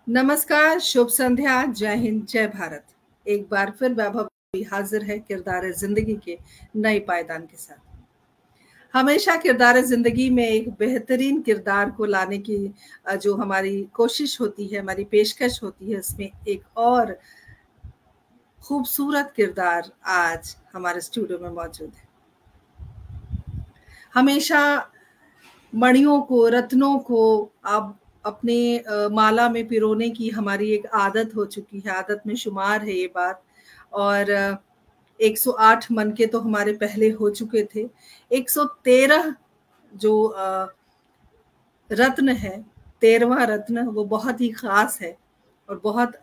नमस्कार, शुभ संध्या, जय हिंद, जय भारत। एक बार फिर वैभव हाजिर है किरदार जिंदगी के नए पायदान के साथ। हमेशा किरदार जिंदगी में एक बेहतरीन किरदार को लाने की जो हमारी कोशिश होती है, हमारी पेशकश होती है, उसमें एक और खूबसूरत किरदार आज हमारे स्टूडियो में मौजूद है। हमेशा मणियों को, रत्नों को आप अपने माला में पिरोने की हमारी एक आदत हो चुकी है, आदत में शुमार है ये बात। और 108 मन के तो हमारे पहले हो चुके थे। 113 जो रत्न है, 13वां रत्न, वो बहुत ही खास है। और बहुत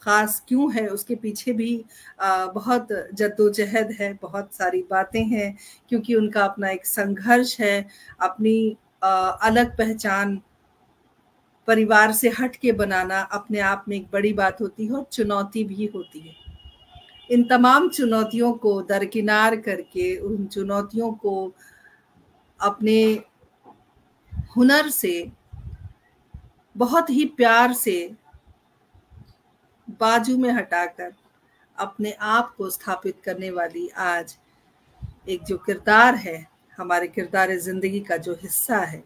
खास क्यों है, उसके पीछे भी बहुत जद्दोजहद है, बहुत सारी बातें हैं, क्योंकि उनका अपना एक संघर्ष है, अपनी अलग पहचान परिवार से हट के बनाना अपने आप में एक बड़ी बात होती है और चुनौती भी होती है। इन तमाम चुनौतियों को दरकिनार करके, उन चुनौतियों को अपने हुनर से, बहुत ही प्यार से बाजू में हटाकर अपने आप को स्थापित करने वाली आज एक जो किरदार है, हमारे किरदार जिंदगी का जो हिस्सा है,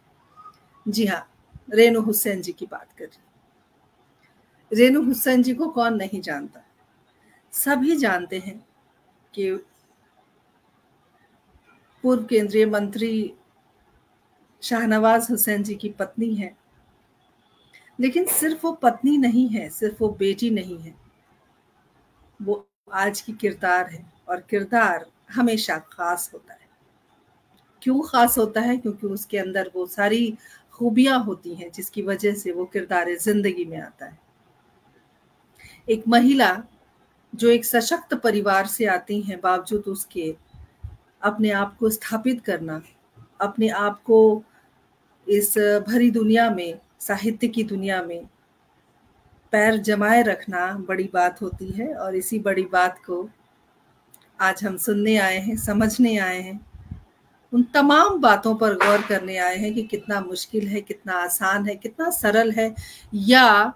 जी हाँ, रेनू हुसैन जी की बात कर रही। रेनू हुसैन जी को कौन नहीं जानता, सभी जानते हैं कि पूर्व केंद्रीय मंत्री शाहनवाज हुसैन जी की पत्नी है। लेकिन सिर्फ वो पत्नी नहीं है, सिर्फ वो बेटी नहीं है, वो आज की किरदार है। और किरदार हमेशा खास होता है। क्यों खास होता है? क्योंकि उसके अंदर वो सारी खूबियां होती हैं जिसकी वजह से वो किरदार जिंदगी में आता है। एक महिला जो एक सशक्त परिवार से आती है, बावजूद उसके अपने आप को स्थापित करना, अपने आप को इस भरी दुनिया में, साहित्य की दुनिया में पैर जमाए रखना बड़ी बात होती है। और इसी बड़ी बात को आज हम सुनने आए हैं, समझने आए हैं, उन तमाम बातों पर गौर करने आए हैं कि कितना मुश्किल है, कितना आसान है, कितना सरल है, या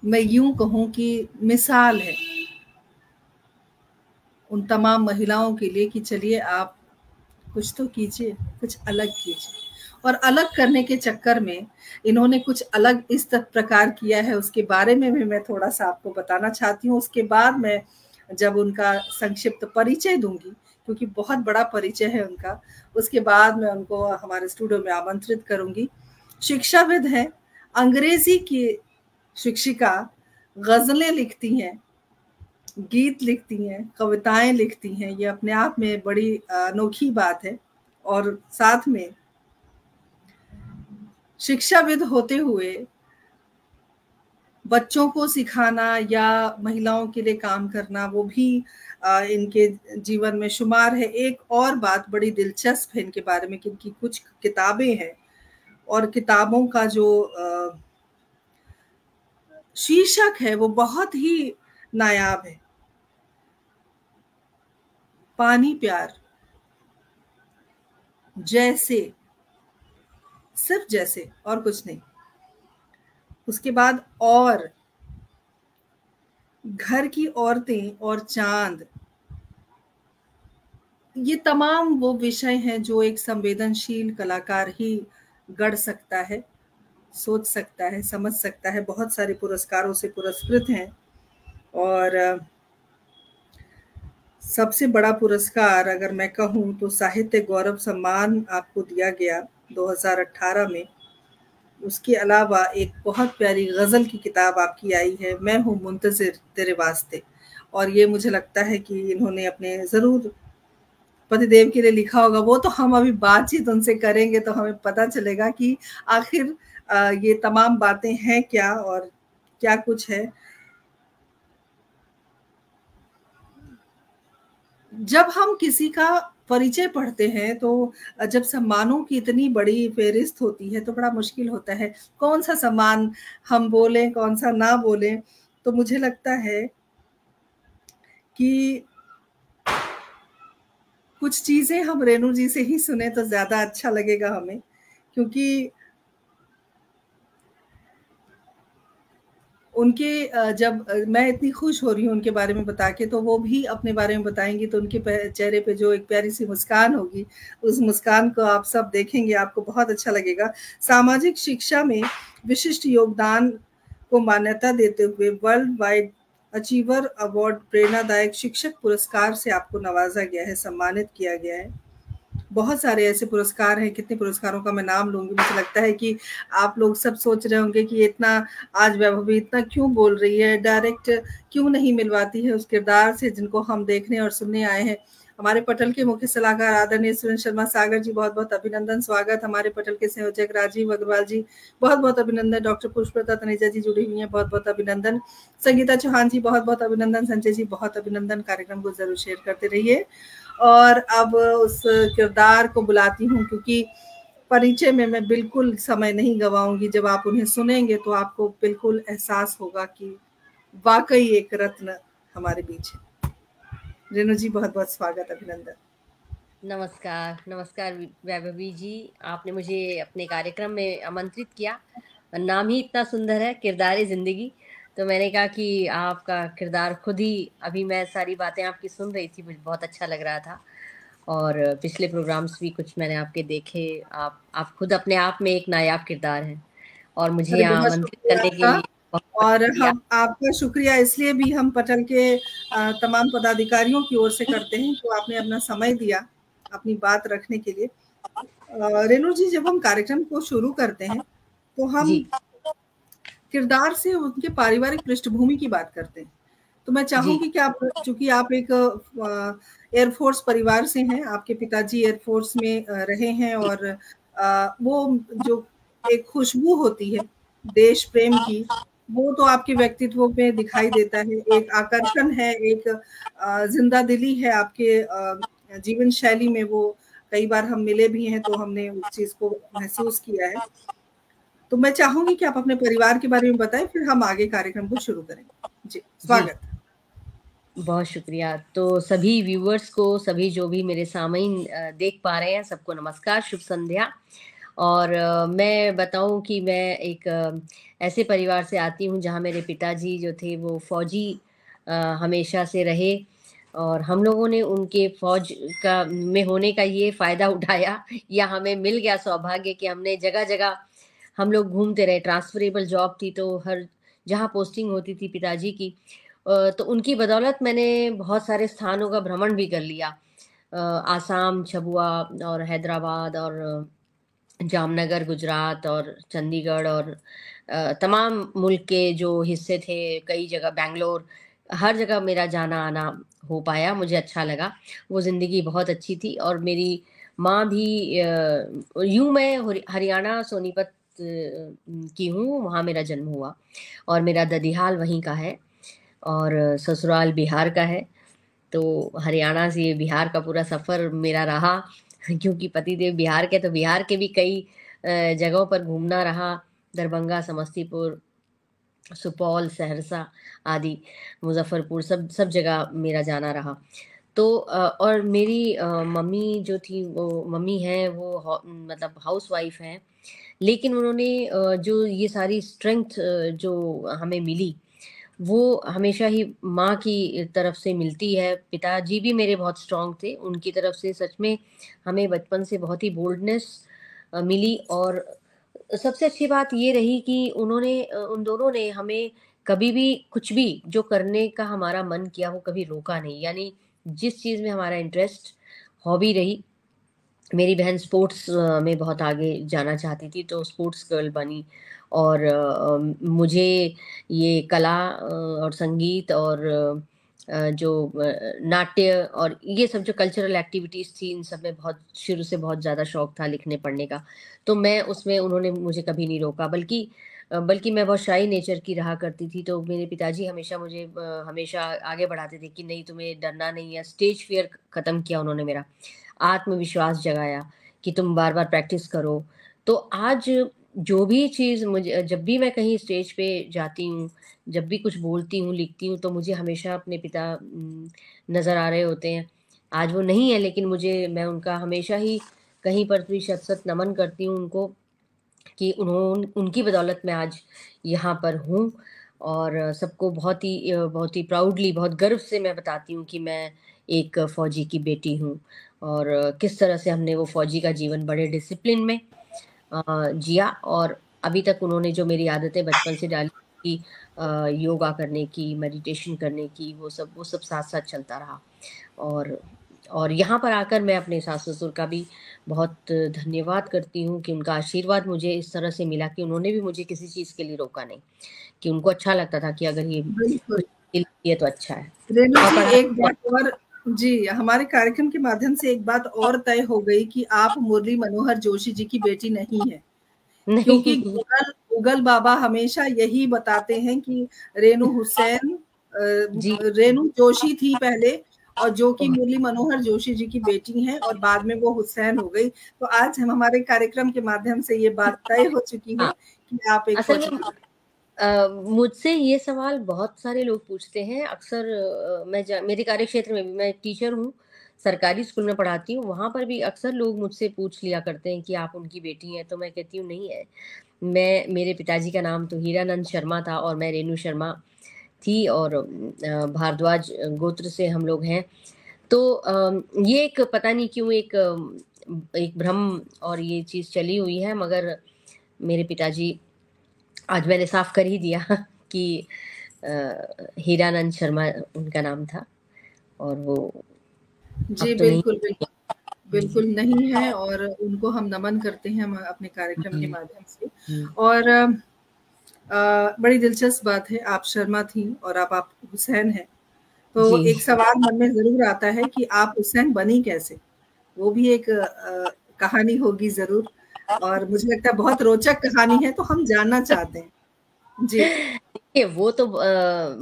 मैं यूं कहूं कि मिसाल है उन तमाम महिलाओं के लिए कि चलिए आप कुछ तो कीजिए, कुछ अलग कीजिए। और अलग करने के चक्कर में इन्होंने कुछ अलग इस प्रकार किया है, उसके बारे में भी मैं थोड़ा सा आपको बताना चाहती हूँ। उसके बाद मैं जब उनका संक्षिप्त परिचय दूंगी, क्योंकि बहुत बड़ा परिचय है उनका, उसके बाद मैं उनको हमारे स्टूडियो में आमंत्रित करूंगी। शिक्षाविद हैं, अंग्रेजी की शिक्षिका, गजलें लिखती हैं, गीत लिखती हैं, कविताएं लिखती हैं। ये अपने आप में बड़ी अनोखी बात है। और साथ में शिक्षाविद होते हुए बच्चों को सिखाना या महिलाओं के लिए काम करना, वो भी इनके जीवन में शुमार है। एक और बात बड़ी दिलचस्प है इनके बारे में कि इनकी कुछ किताबें हैं और किताबों का जो शीर्षक है वो बहुत ही नायाब है। पानी प्यार, जैसे, सिर्फ जैसे, और कुछ नहीं। उसके बाद और, घर की औरतें और चांद, ये तमाम वो विषय हैं जो एक संवेदनशील कलाकार ही गढ़ सकता है, सोच सकता है, समझ सकता है। बहुत सारे पुरस्कारों से पुरस्कृत हैं। और सबसे बड़ा पुरस्कार अगर मैं कहूँ तो साहित्य गौरव सम्मान आपको दिया गया 2018 में। उसके अलावा एक बहुत प्यारी गज़ल की किताब आपकी आई है, मैं हूँ मुंतज़िर तेरे वास्ते। और ये मुझे लगता है कि इन्होंने अपने ज़रूर पतिदेव के लिए लिखा होगा। वो तो हम अभी बातचीत उनसे करेंगे तो हमें पता चलेगा कि आखिर ये तमाम बातें हैं क्या और क्या कुछ है। जब हम किसी का परिचय पढ़ते हैं तो जब सम्मानों की इतनी बड़ी फेहरिस्त होती है तो बड़ा मुश्किल होता है कौन सा सम्मान हम बोलें, कौन सा ना बोलें। तो मुझे लगता है कि कुछ चीजें हम रेनू जी से ही सुने तो ज्यादा अच्छा लगेगा हमें, क्योंकि उनके जब मैं इतनी खुश हो रही हूँ उनके बारे में बता के, तो वो भी अपने बारे में बताएंगी, तो उनके चेहरे पे जो एक प्यारी सी मुस्कान होगी, उस मुस्कान को आप सब देखेंगे, आपको बहुत अच्छा लगेगा। सामाजिक शिक्षा में विशिष्ट योगदान को मान्यता देते हुए वर्ल्ड वाइड अचीवर अवार्ड प्रेरणादायक शिक्षक पुरस्कार से आपको नवाजा गया है, सम्मानित किया गया है। बहुत सारे ऐसे पुरस्कार हैं, कितने पुरस्कारों का मैं नाम लूंगी। मुझे लगता है कि आप लोग सब सोच रहे होंगे कि इतना आज वैभवी इतना क्यों बोल रही है, डायरेक्ट क्यों नहीं मिलवाती है उस किरदार से जिनको हम देखने और सुनने आए हैं। हमारे पटल के मुख्य सलाहकार आदरणीय सुरेंद्र शर्मा सागर जी, बहुत बहुत अभिनंदन, स्वागत। हमारे पटल के संयोजक राजीव अग्रवाल जी, बहुत बहुत अभिनंदन। डॉक्टर पुष्पलता तनेजा जी जुड़ी हुई हैं, बहुत बहुत अभिनंदन। संगीता चौहान जी, बहुत बहुत अभिनंदन। संजय जी, बहुत अभिनंदन। कार्यक्रम को जरूर शेयर करते रहिए। और अब उस किरदार को बुलाती हूँ, क्योंकि परिचय में मैं बिल्कुल समय नहीं गवाऊंगी। जब आप उन्हें सुनेंगे तो आपको बिल्कुल एहसास होगा कि वाकई एक रत्न हमारे बीच है। रेणु जी, बहुत बहुत स्वागत, अभिनंदन। नमस्कार, नमस्कार वैभवी जी, आपने मुझे अपने कार्यक्रम में आमंत्रित किया। नाम ही इतना सुंदर है, किरदार जिंदगी। तो मैंने कहा कि आपका किरदार खुद ही, अभी मैं सारी बातें आपकी सुन रही थी, मुझे बहुत अच्छा लग रहा था। और पिछले प्रोग्राम्स भी कुछ मैंने आपके देखे। आप खुद अपने आप में एक नायाब किरदार हैं, और मुझे यहाँ आमंत्रित करने के लिए और हम आपका शुक्रिया इसलिए भी हम पटल के तमाम पदाधिकारियों की ओर से करते हैं, तो आपने अपना समय दिया अपनी बात रखने के लिए। रेणु जी, जब हम कार्यक्रम को शुरू करते हैं तो हम किरदार से उनके पारिवारिक पृष्ठभूमि की बात करते हैं। तो मैं चाहूंगी कि आप, चूंकि आप एक एयरफोर्स परिवार से हैं, आपके पिताजी एयरफोर्स में रहे हैं, और वो जो एक खुशबू होती है देश प्रेम की, वो तो आपके व्यक्तित्व में दिखाई देता है। एक आकर्षण है, एक जिंदा दिली है आपके जीवन शैली में। वो कई बार हम मिले भी हैं, तो हमने उस चीज को महसूस किया है। तो मैं चाहूंगी कि आप अपने परिवार के बारे में बताएं, फिर हम आगे कार्यक्रम को शुरू करेंगे। जी, स्वागत। बहुत शुक्रिया। तो सभी व्यूअर्स को, सभी जो भी मेरे सामईन देख पा रहे हैं, सबको नमस्कार, शुभ संध्या। और मैं बताऊं कि मैं एक ऐसे परिवार से आती हूं जहां मेरे पिताजी जो थे वो फौजी हमेशा से रहे, और हम लोगों ने उनके फौज का में होने का ये फ़ायदा उठाया, या हमें मिल गया सौभाग्य कि हमने जगह जगह हम लोग घूमते रहे। ट्रांसफरेबल जॉब थी, तो हर जहाँ पोस्टिंग होती थी पिताजी की, तो उनकी बदौलत मैंने बहुत सारे स्थानों का भ्रमण भी कर लिया। आसाम, छबुआ और हैदराबाद और जामनगर गुजरात और चंडीगढ़ और तमाम मुल्क के जो हिस्से थे, कई जगह बैंगलोर, हर जगह मेरा जाना आना हो पाया। मुझे अच्छा लगा, वो ज़िंदगी बहुत अच्छी थी। और मेरी माँ भी यूँ मैं हरियाणा सोनीपत की हूँ, वहाँ मेरा जन्म हुआ, और मेरा ददिहाल वहीं का है, और ससुराल बिहार का है। तो हरियाणा से बिहार का पूरा सफ़र मेरा रहा क्योंकि पतिदेव बिहार के, तो बिहार के भी कई जगहों पर घूमना रहा। दरभंगा, समस्तीपुर, सुपौल, सहरसा आदि, मुजफ्फरपुर, सब सब जगह मेरा जाना रहा। तो और मेरी मम्मी जो थी, वो मम्मी हैं, वो मतलब हाउसवाइफ हैं, लेकिन उन्होंने जो ये सारी स्ट्रेंथ जो हमें मिली, वो हमेशा ही माँ की तरफ से मिलती है। पिताजी भी मेरे बहुत स्ट्रॉन्ग थे, उनकी तरफ से सच में हमें बचपन से बहुत ही बोल्डनेस मिली। और सबसे अच्छी बात ये रही कि उन दोनों ने हमें कभी भी कुछ भी जो करने का हमारा मन किया, वो कभी रोका नहीं। यानी जिस चीज़ में हमारा इंटरेस्ट, हॉबी रही, मेरी बहन स्पोर्ट्स में बहुत आगे जाना चाहती थी, तो स्पोर्ट्स गर्ल बनी। और मुझे ये कला और संगीत और जो नाट्य और ये सब जो कल्चरल एक्टिविटीज़ थी, इन सब में बहुत शुरू से बहुत ज़्यादा शौक था लिखने पढ़ने का। तो मैं उसमें, उन्होंने मुझे कभी नहीं रोका, बल्कि मैं बहुत शाई नेचर की रहा करती थी। तो मेरे पिताजी हमेशा मुझे हमेशा आगे बढ़ाते थे कि नहीं, तुम्हें डरना नहीं है। स्टेज फियर ख़त्म किया उन्होंने मेरा, आत्मविश्वास जगाया कि तुम बार बार प्रैक्टिस करो। तो आज जो भी चीज़ मुझे, जब भी मैं कहीं स्टेज पे जाती हूँ, जब भी कुछ बोलती हूँ, लिखती हूँ, तो मुझे हमेशा अपने पिता नज़र आ रहे होते हैं। आज वो नहीं है, लेकिन मैं उनका हमेशा ही कहीं पर भी शत शत नमन करती हूँ उनको, कि उनकी बदौलत मैं आज यहाँ पर हूँ। और सबको बहुत ही प्राउडली, बहुत गर्व से मैं बताती हूँ कि मैं एक फ़ौजी की बेटी हूँ, और किस तरह से हमने वो फ़ौजी का जीवन बड़े डिसिप्लिन में जिया, और अभी तक उन्होंने जो मेरी आदतें बचपन से डाली कि योगा करने की, मेडिटेशन करने की, वो सब साथ-साथ चलता रहा। और यहाँ पर आकर मैं अपने सास-ससुर का भी बहुत धन्यवाद करती हूँ कि उनका आशीर्वाद मुझे इस तरह से मिला कि उन्होंने भी मुझे किसी चीज़ के लिए रोका नहीं, कि उनको अच्छा लगता था कि अगर ये बिल्कुल। कुछ के लिए तो अच्छा है। रेणु और जी, पढ़ाई एक बात और जी, हमारे कार्यक्रम के माध्यम से एक बात और तय हो गई कि आप मुरली मनोहर जोशी जी की बेटी नहीं हैं। क्योंकि नहीं। गूगल बाबा हमेशा यही बताते हैं कि रेणु हुसैन जी। रेणु जोशी थी पहले, और जो कि मुरली मनोहर जोशी जी की बेटी हैं, और बाद में वो हुसैन हो गई। तो आज हम हमारे कार्यक्रम के माध्यम से ये बात तय हो चुकी है हाँ, कि आप एक असल फौजी में की मुझसे ये सवाल बहुत सारे लोग पूछते हैं अक्सर। मेरे कार्यक्षेत्र में भी मैं एक टीचर हूँ, सरकारी स्कूल में पढ़ाती हूँ, वहाँ पर भी अक्सर लोग मुझसे पूछ लिया करते हैं कि आप उनकी बेटी हैं, तो मैं कहती हूँ नहीं है। मेरे पिताजी का नाम तो हीरानंद शर्मा था और मैं रेणु शर्मा थी, और भारद्वाज गोत्र से हम लोग हैं। तो ये एक पता नहीं क्यों एक भ्रम और ये चीज़ चली हुई है, मगर मेरे पिताजी, आज मैंने साफ कर ही दिया कि हीरानंद शर्मा उनका नाम था, और वो जी, अब तो नहीं। बिल्कुल, बिल्कुल। बिल्कुल नहीं है, और उनको हम नमन करते हैं हम अपने कार्यक्रम के जी। माध्यम से। जी। और बड़ी दिलचस्प बात है, आप शर्मा थीं और अब आप हुसैन हैं। तो जी। एक सवाल मन में ज़रूर आता है कि आप हुसैन बनी कैसे? वो भी एक कहानी होगी ज़रूर, और मुझे लगता है बहुत रोचक कहानी है, तो हम जानना चाहते हैं। जी। देखिए, वो तो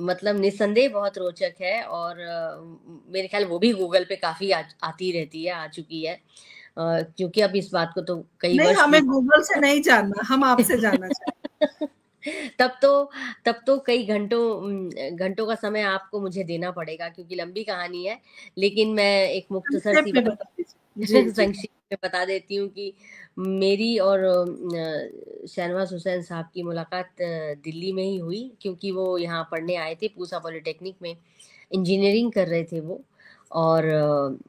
मतलब निस्संदेह बहुत रोचक है, और मेरे ख़्याल वो भी गूगल पे काफ़ी आती रहती है, आ चुकी है। क्योंकि अब इस बात को तो कई नहीं, वर्ष हमें बीत गूगल से नहीं जानना, हम आपसे जानना चाहते तब तो कई घंटों का समय आपको मुझे देना पड़ेगा, क्योंकि लंबी कहानी है। लेकिन मैं एक हैं। मुख्तसर संक्षेप सी में बात बता दीजिए। जी, जी। संक्षेप में बता देती हूँ कि मेरी और शहनवाज़ हुसैन साहब की मुलाकात दिल्ली में ही हुई, क्योंकि वो यहाँ पढ़ने आए थे, पूसा पॉलिटेक्निक में इंजीनियरिंग कर रहे थे वो। और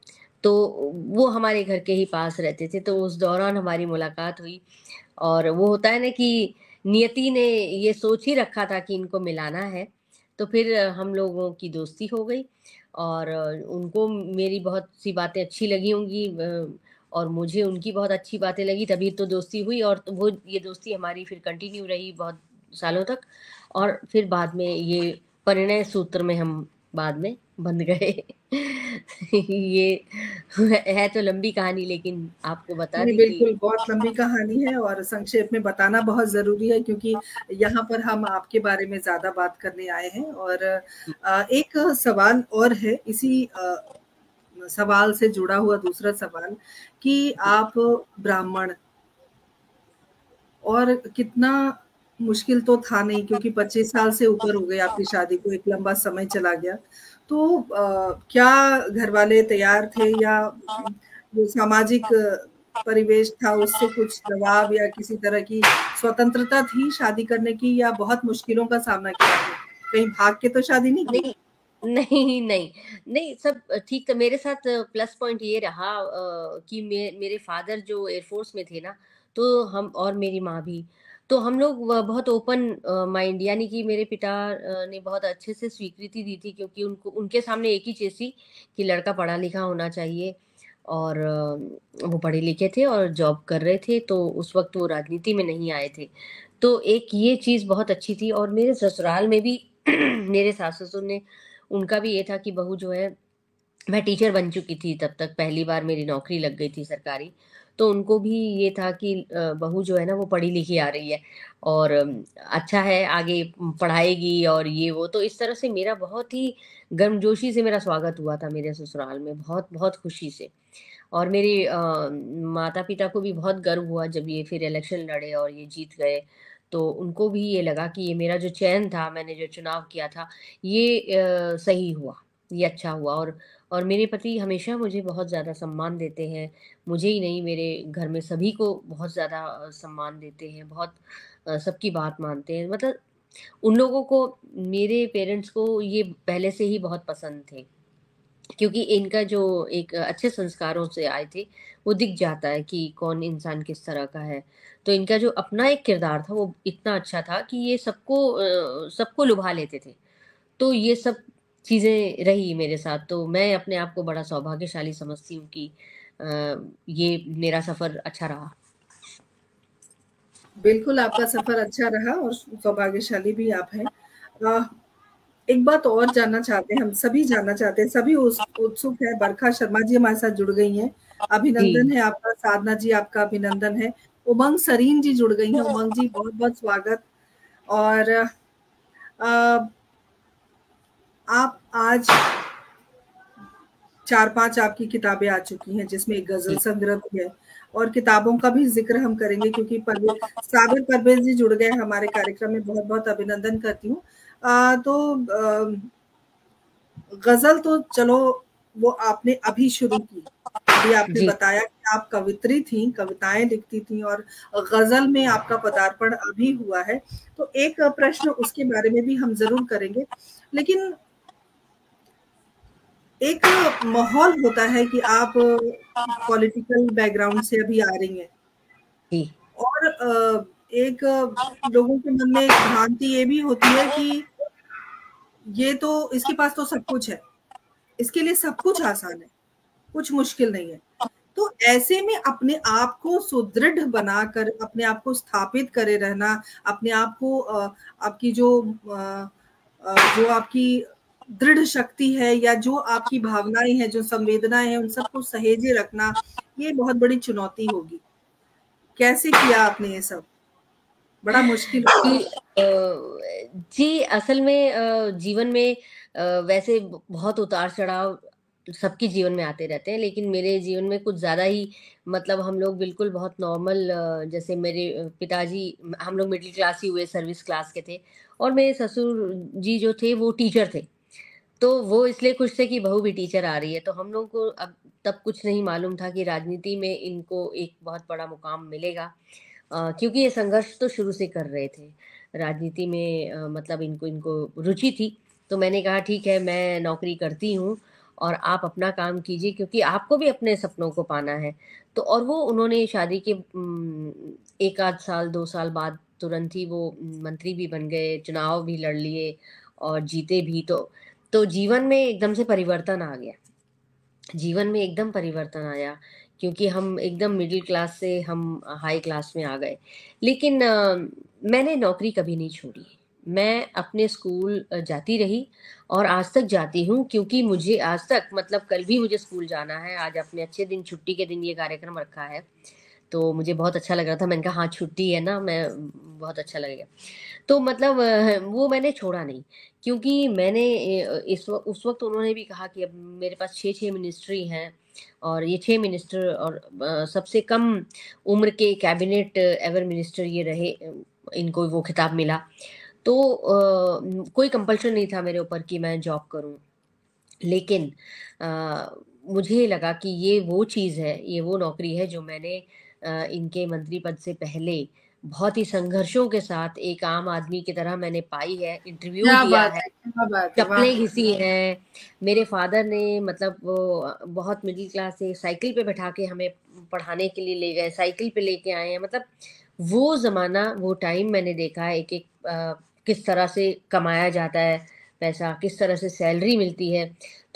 तो वो हमारे घर के ही पास रहते थे, तो उस दौरान हमारी मुलाकात हुई। और वो होता है ना कि नियति ने ये सोच ही रखा था कि इनको मिलाना है, तो फिर हम लोगों की दोस्ती हो गई, और उनको मेरी बहुत सी बातें अच्छी लगी होंगी, और मुझे उनकी बहुत अच्छी बातें लगी, तभी तो दोस्ती हुई, और तो वो ये दोस्ती हमारी फिर कंटिन्यू रही बहुत सालों तक, और फिर बाद में ये परिणय सूत्र में हम बाद में बंध गए। ये है तो लंबी कहानी, लेकिन आपको बता नहीं, दी कि बिल्कुल, बहुत लंबी कहानी है और संक्षेप में बताना बहुत ज़रूरी है, क्योंकि यहाँ पर हम आपके बारे में ज़्यादा बात करने आए हैं। और एक सवाल और है इसी सवाल से जुड़ा हुआ दूसरा सवाल, कि आप ब्राह्मण, और कितना मुश्किल तो था नहीं, क्योंकि 25 साल से ऊपर हो गए आपकी शादी को, एक लंबा समय चला गया। तो क्या घरवाले तैयार थे, या जो सामाजिक परिवेश था उससे कुछ दबाव या किसी तरह की स्वतंत्रता थी शादी करने की, या बहुत मुश्किलों का सामना किया आपने? कहीं भाग के तो शादी नहीं की? नहीं, नहीं, नहीं, नहीं, सब ठीक था। मेरे साथ प्लस पॉइंट ये रहा कि मेरे फादर जो एयरफोर्स में थे ना, तो हम और मेरी माँ भी, तो हम लोग बहुत ओपन माइंड, यानी कि मेरे पिता ने बहुत अच्छे से स्वीकृति दी थी, क्योंकि उनके सामने एक ही चीज़ थी कि लड़का पढ़ा लिखा होना चाहिए, और वो पढ़े लिखे थे और जॉब कर रहे थे, तो उस वक़्त वो राजनीति में नहीं आए थे। तो एक ये चीज़ बहुत अच्छी थी, और मेरे ससुराल में भी मेरे सास-ससुर ने, उनका भी ये था कि बहू जो है, मैं टीचर बन चुकी थी तब तक, पहली बार मेरी नौकरी लग गई थी सरकारी, तो उनको भी ये था कि बहू जो है ना वो पढ़ी-लिखी आ रही है, और अच्छा है, आगे पढ़ाएगी और ये वो। तो इस तरह से मेरा बहुत ही गर्मजोशी से मेरा स्वागत हुआ था मेरे ससुराल में, बहुत-बहुत खुशी से। और मेरे माता-पिता को भी बहुत गर्व हुआ जब ये फिर इलेक्शन लड़े और ये जीत गए, तो उनको भी ये लगा कि ये मेरा जो चयन था, मैंने जो चुनाव किया था, ये सही हुआ, ये अच्छा हुआ। और मेरे पति हमेशा मुझे बहुत ज़्यादा सम्मान देते हैं, मुझे ही नहीं, मेरे घर में सभी को बहुत ज़्यादा सम्मान देते हैं, बहुत सबकी बात मानते हैं। मतलब उन लोगों को, मेरे पेरेंट्स को ये पहले से ही बहुत पसंद थे, क्योंकि इनका जो एक अच्छे संस्कारों से आए थे, वो दिख जाता है कि कौन इंसान किस तरह का है। तो इनका जो अपना एक किरदार था वो इतना अच्छा था कि ये सबको लुभा लेते थे। तो ये सब चीज़ें रही मेरे साथ, तो मैं अपने आप को बड़ा सौभाग्यशाली समझती हूँ कि ये मेरा सफ़र अच्छा रहा। बिल्कुल आपका सफर अच्छा रहा और सौभाग्यशाली भी आप हैं। एक बात और जानना चाहते हैं, हम सभी जानना चाहते हैं, सभी उत्सुक है। बरखा शर्मा जी हमारे साथ जुड़ गई हैं, अभिनंदन जी, है आपका। साधना जी आपका अभिनंदन है। उमंग सरीन जी जुड़ गई हैं, उमंग जी बहुत बहुत स्वागत। और आप आज 4-5 आपकी किताबें आ चुकी हैं, जिसमें एक गजल जी, संग्रह भी है, और किताबों का भी जिक्र हम करेंगे, क्योंकि साबिर परवेज जी जुड़ गए हमारे कार्यक्रम में। बहुत बहुत अभिनंदन करती हूँ। गजल तो चलो वो आपने अभी शुरू की, अभी आपने जी, बताया कि आप कवित्री थी, कविताएं लिखती थी, और गजल में आपका पदार्पण अभी हुआ है। तो एक प्रश्न उसके बारे में भी हम जरूर करेंगे, लेकिन एक माहौल होता है कि आप पॉलिटिकल बैकग्राउंड से अभी आ रही हैं, जी, और एक लोगों के मन में एक भ्रांति ये भी होती है कि ये तो, इसके पास तो सब कुछ है, इसके लिए सब कुछ आसान है, कुछ मुश्किल नहीं है। तो ऐसे में अपने आप को सुदृढ़ बनाकर, अपने आप को स्थापित करे रहना, अपने आप को आपकी जो आपकी दृढ़ शक्ति है, या जो आपकी भावनाएं हैं, जो संवेदनाएं हैं, उन सबको सहेजे रखना, ये बहुत बड़ी चुनौती होगी। कैसे किया आपने ये सब? बड़ा मुश्किल होगा। जी, जी, असल में जीवन में वैसे बहुत उतार-चढ़ाव सबके जीवन में आते रहते हैं, लेकिन मेरे जीवन में कुछ ज़्यादा ही, मतलब हम लोग बिल्कुल बहुत नॉर्मल, जैसे मेरे पिताजी, हम लोग मिडिल क्लास ही हुए, सर्विस क्लास के थे, और मेरे ससुर जी जो थे वो टीचर थे। तो वो इसलिए खुश थे कि बहू भी टीचर आ रही है, तो हम लोगों को अब तब कुछ नहीं मालूम था कि राजनीति में इनको एक बहुत बड़ा मुकाम मिलेगा। क्योंकि ये संघर्ष तो शुरू से कर रहे थे। राजनीति में मतलब इनको इनको रुचि थी, तो मैंने कहा ठीक है, मैं नौकरी करती हूँ और आप अपना काम कीजिए, क्योंकि आपको भी अपने सपनों को पाना है। तो और वो उन्होंने शादी के 1 आध साल, 2 साल बाद तुरंत ही वो मंत्री भी बन गए, चुनाव भी लड़ लिए और जीते भी। तो जीवन में एकदम से परिवर्तन आ गया। जीवन में एकदम परिवर्तन आया, क्योंकि हम एकदम मिडिल क्लास से हम हाई क्लास में आ गए। लेकिन मैंने नौकरी कभी नहीं छोड़ी। मैं अपने स्कूल जाती रही और आज तक जाती हूँ, क्योंकि मुझे आज तक, मतलब कल भी मुझे स्कूल जाना है। आज अपने अच्छे दिन, छुट्टी के दिन ये कार्यक्रम रखा है, तो मुझे बहुत अच्छा लग रहा था। मैंने कहा हाँ, छुट्टी है ना, मैं बहुत अच्छा लगेगा। तो मतलब वो मैंने छोड़ा नहीं, क्योंकि मैंने उस वक़्त उन्होंने भी कहा कि अब मेरे पास 6-6 मिनिस्ट्री हैं, और ये 6 मिनिस्टर, और सबसे कम उम्र के कैबिनेट एवर मिनिस्टर ये रहे, इनको वो खिताब मिला। तो कोई कंपल्शन नहीं था मेरे ऊपर कि मैं जॉब करूँ। लेकिन मुझे लगा कि ये वो चीज़ है, ये वो नौकरी है जो मैंने इनके मंत्री पद से पहले बहुत ही संघर्षों के साथ एक आम आदमी की तरह मैंने पाई है, इंटरव्यू क्या दिया बात है, है, क्या बात है, वाह! चप्पलें घिसी हैं। मेरे फादर ने, मतलब वो बहुत मिडिल क्लास से, साइकिल पे बैठा के हमें पढ़ाने के लिए ले गए, साइकिल पे लेके आए हैं। मतलब वो ज़माना, वो टाइम मैंने देखा है, एक-एक किस तरह से कमाया जाता है पैसा, किस तरह से सैलरी मिलती है।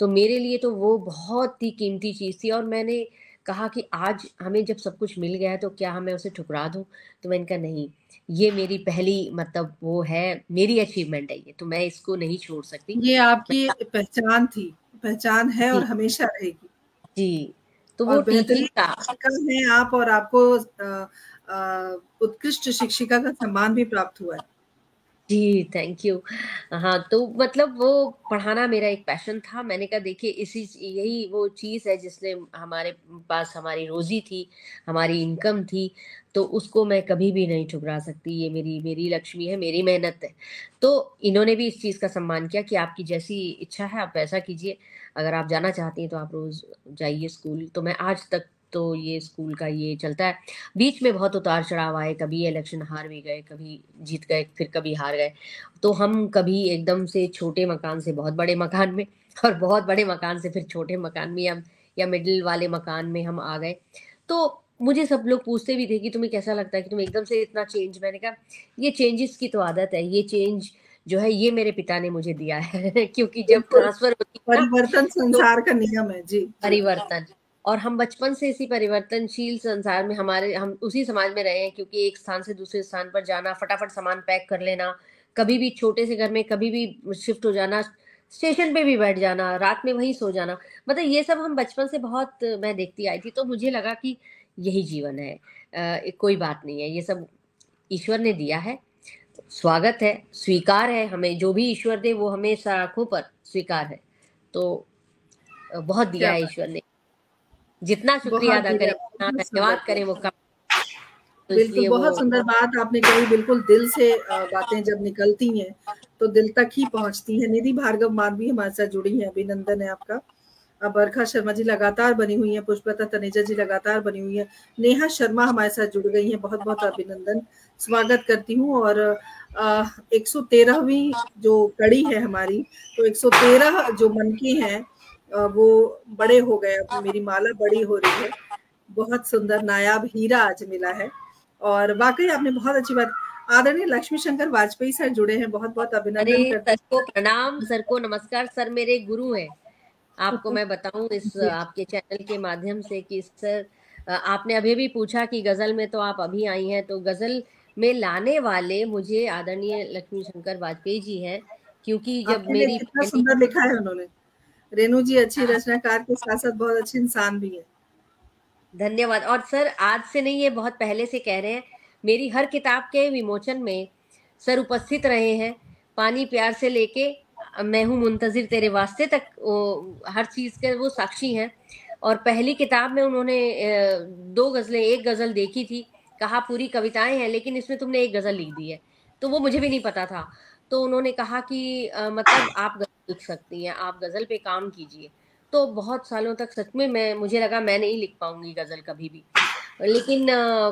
तो मेरे लिए तो वो बहुत ही कीमती चीज़ थी, और मैंने कहा कि आज हमें जब सब कुछ मिल गया है, तो क्या मैं उसे ठुकरा दूँ? तो मैंने कहा नहीं, ये मेरी पहली, मतलब वो है, मेरी अचीवमेंट है ये, तो मैं इसको नहीं छोड़ सकती। ये मैं आपकी कहा पहचान थी, पहचान है और जी, हमेशा रहेगी। जी, तो और वो बेहतरीन टीचिंग का। शिक्षिका हैं आप, और आपको उत्कृष्ट शिक्षिका का सम्मान भी प्राप्त हुआ है। जी, थैंक यू। हाँ, तो मतलब वो पढ़ाना मेरा एक पैशन था। मैंने कहा देखिए, यही वो चीज़ है जिसने हमारे पास हमारी रोज़ी थी, हमारी इनकम थी, तो उसको मैं कभी भी नहीं ठुकरा सकती। ये मेरी मेरी लक्ष्मी है, मेरी मेहनत है। तो इन्होंने भी इस चीज़ का सम्मान किया कि आपकी जैसी इच्छा है आप वैसा कीजिए। अगर आप जाना चाहती हैं तो आप रोज़ जाइए स्कूल। तो मैं आज तक तो ये स्कूल का ये चलता है। बीच में बहुत उतार चढ़ाव आए, कभी इलेक्शन हार भी गए, कभी जीत गए, फिर कभी हार गए। तो हम कभी एकदम से छोटे मकान से बहुत बड़े मकान में, और बहुत बड़े मकान से फिर छोटे मकान में, या मिडिल वाले मकान में हम आ गए। तो मुझे सब लोग पूछते भी थे कि तुम्हें कैसा लगता है कि तुम एकदम से इतना चेंज। मैंने कहा ये चेंजेस की तो आदत है, ये चेंज जो है ये मेरे पिता ने मुझे दिया है क्योंकि जब बिल्कुल, ट्रांसफर होती है ना, परिवर्तन तो संसार का नियम है। जी, जी। परिवर्तन, और हम बचपन से इसी परिवर्तनशील संसार में, हम उसी समाज में रहे हैं, क्योंकि एक स्थान से दूसरे स्थान पर जाना, फटाफट सामान पैक कर लेना, कभी भी छोटे से घर में कभी भी शिफ्ट हो जाना, स्टेशन पे भी बैठ जाना, रात में वहीं सो जाना, मतलब ये सब हम बचपन से बहुत मैं देखती आई थी। तो मुझे लगा कि यही जीवन है, कोई बात नहीं है, ये सब ईश्वर ने दिया है, स्वागत है, स्वीकार है, हमें जो भी ईश्वर दे वो हमें आंखों पर स्वीकार है। तो बहुत दिया क्या है बात, ईश्वर ने, जितना शुक्रिया बहुत अदा दिया, करें, जितना बहुत सुंदर धन्यवाद करें वो कम। तो बिल्कुल, इसलिए वो बहुत सुंदर बात आपने कही। बिल्कुल दिल से बातें जब निकलती हैं तो दिल तक ही पहुंचती हैं। निधि भार्गव मान भी हमारे साथ जुड़ी हैं, अभिनंदन है आपका। बरखा शर्मा जी लगातार बनी हुई हैं, पुष्पलता तनेजा जी लगातार बनी हुई हैं, नेहा शर्मा हमारे साथ जुड़ गई हैं, बहुत बहुत अभिनंदन, स्वागत करती हूँ। और 113वीं जो कड़ी है हमारी, तो 113 जो मन के हैं वो बड़े हो गए, अब मेरी माला बड़ी हो रही है। बहुत सुंदर नायाब हीरा आज मिला है। और वाकई आपने बहुत अच्छी बात, आदरणीय लक्ष्मी शंकर वाजपेयी सर जुड़े हैं, बहुत बहुत अरे अभिनंदन करती सर को प्रणाम, सर को नमस्कार, सर मेरे गुरु हैं। आपको हूँ। मैं बताऊं इस जी, आपके चैनल के माध्यम से कि सर, आपने अभी भी पूछा कि गजल में तो आप अभी आई हैं, तो गजल में लाने वाले मुझे आदरणीय लक्ष्मी शंकर वाजपेयी जी हैं, क्योंकि जब आपके लिए मेरी कितना पहली, सुंदर लिखा है उन्होंने। रेणु जी अच्छी रचनाकार के साथ साथ बहुत अच्छे इंसान भी है। धन्यवाद। और सर आज से नहीं, ये बहुत पहले से कह रहे हैं, मेरी हर किताब के विमोचन में सर उपस्थित रहे हैं, पानी प्यार से लेके मैं हूँ मुंतजिर तेरे वास्ते तक, हर चीज के वो साक्षी हैं। और पहली किताब में उन्होंने 2 गजलें, एक गजल देखी थी, कहा पूरी कविताएं हैं लेकिन इसमें तुमने एक गजल लिख दी है, तो वो मुझे भी नहीं पता था। तो उन्होंने कहा कि मतलब आप गजल लिख सकती हैं, आप गजल पे काम कीजिए। तो बहुत सालों तक सच में मुझे लगा मैं नहीं लिख पाऊंगी गजल कभी भी, लेकिन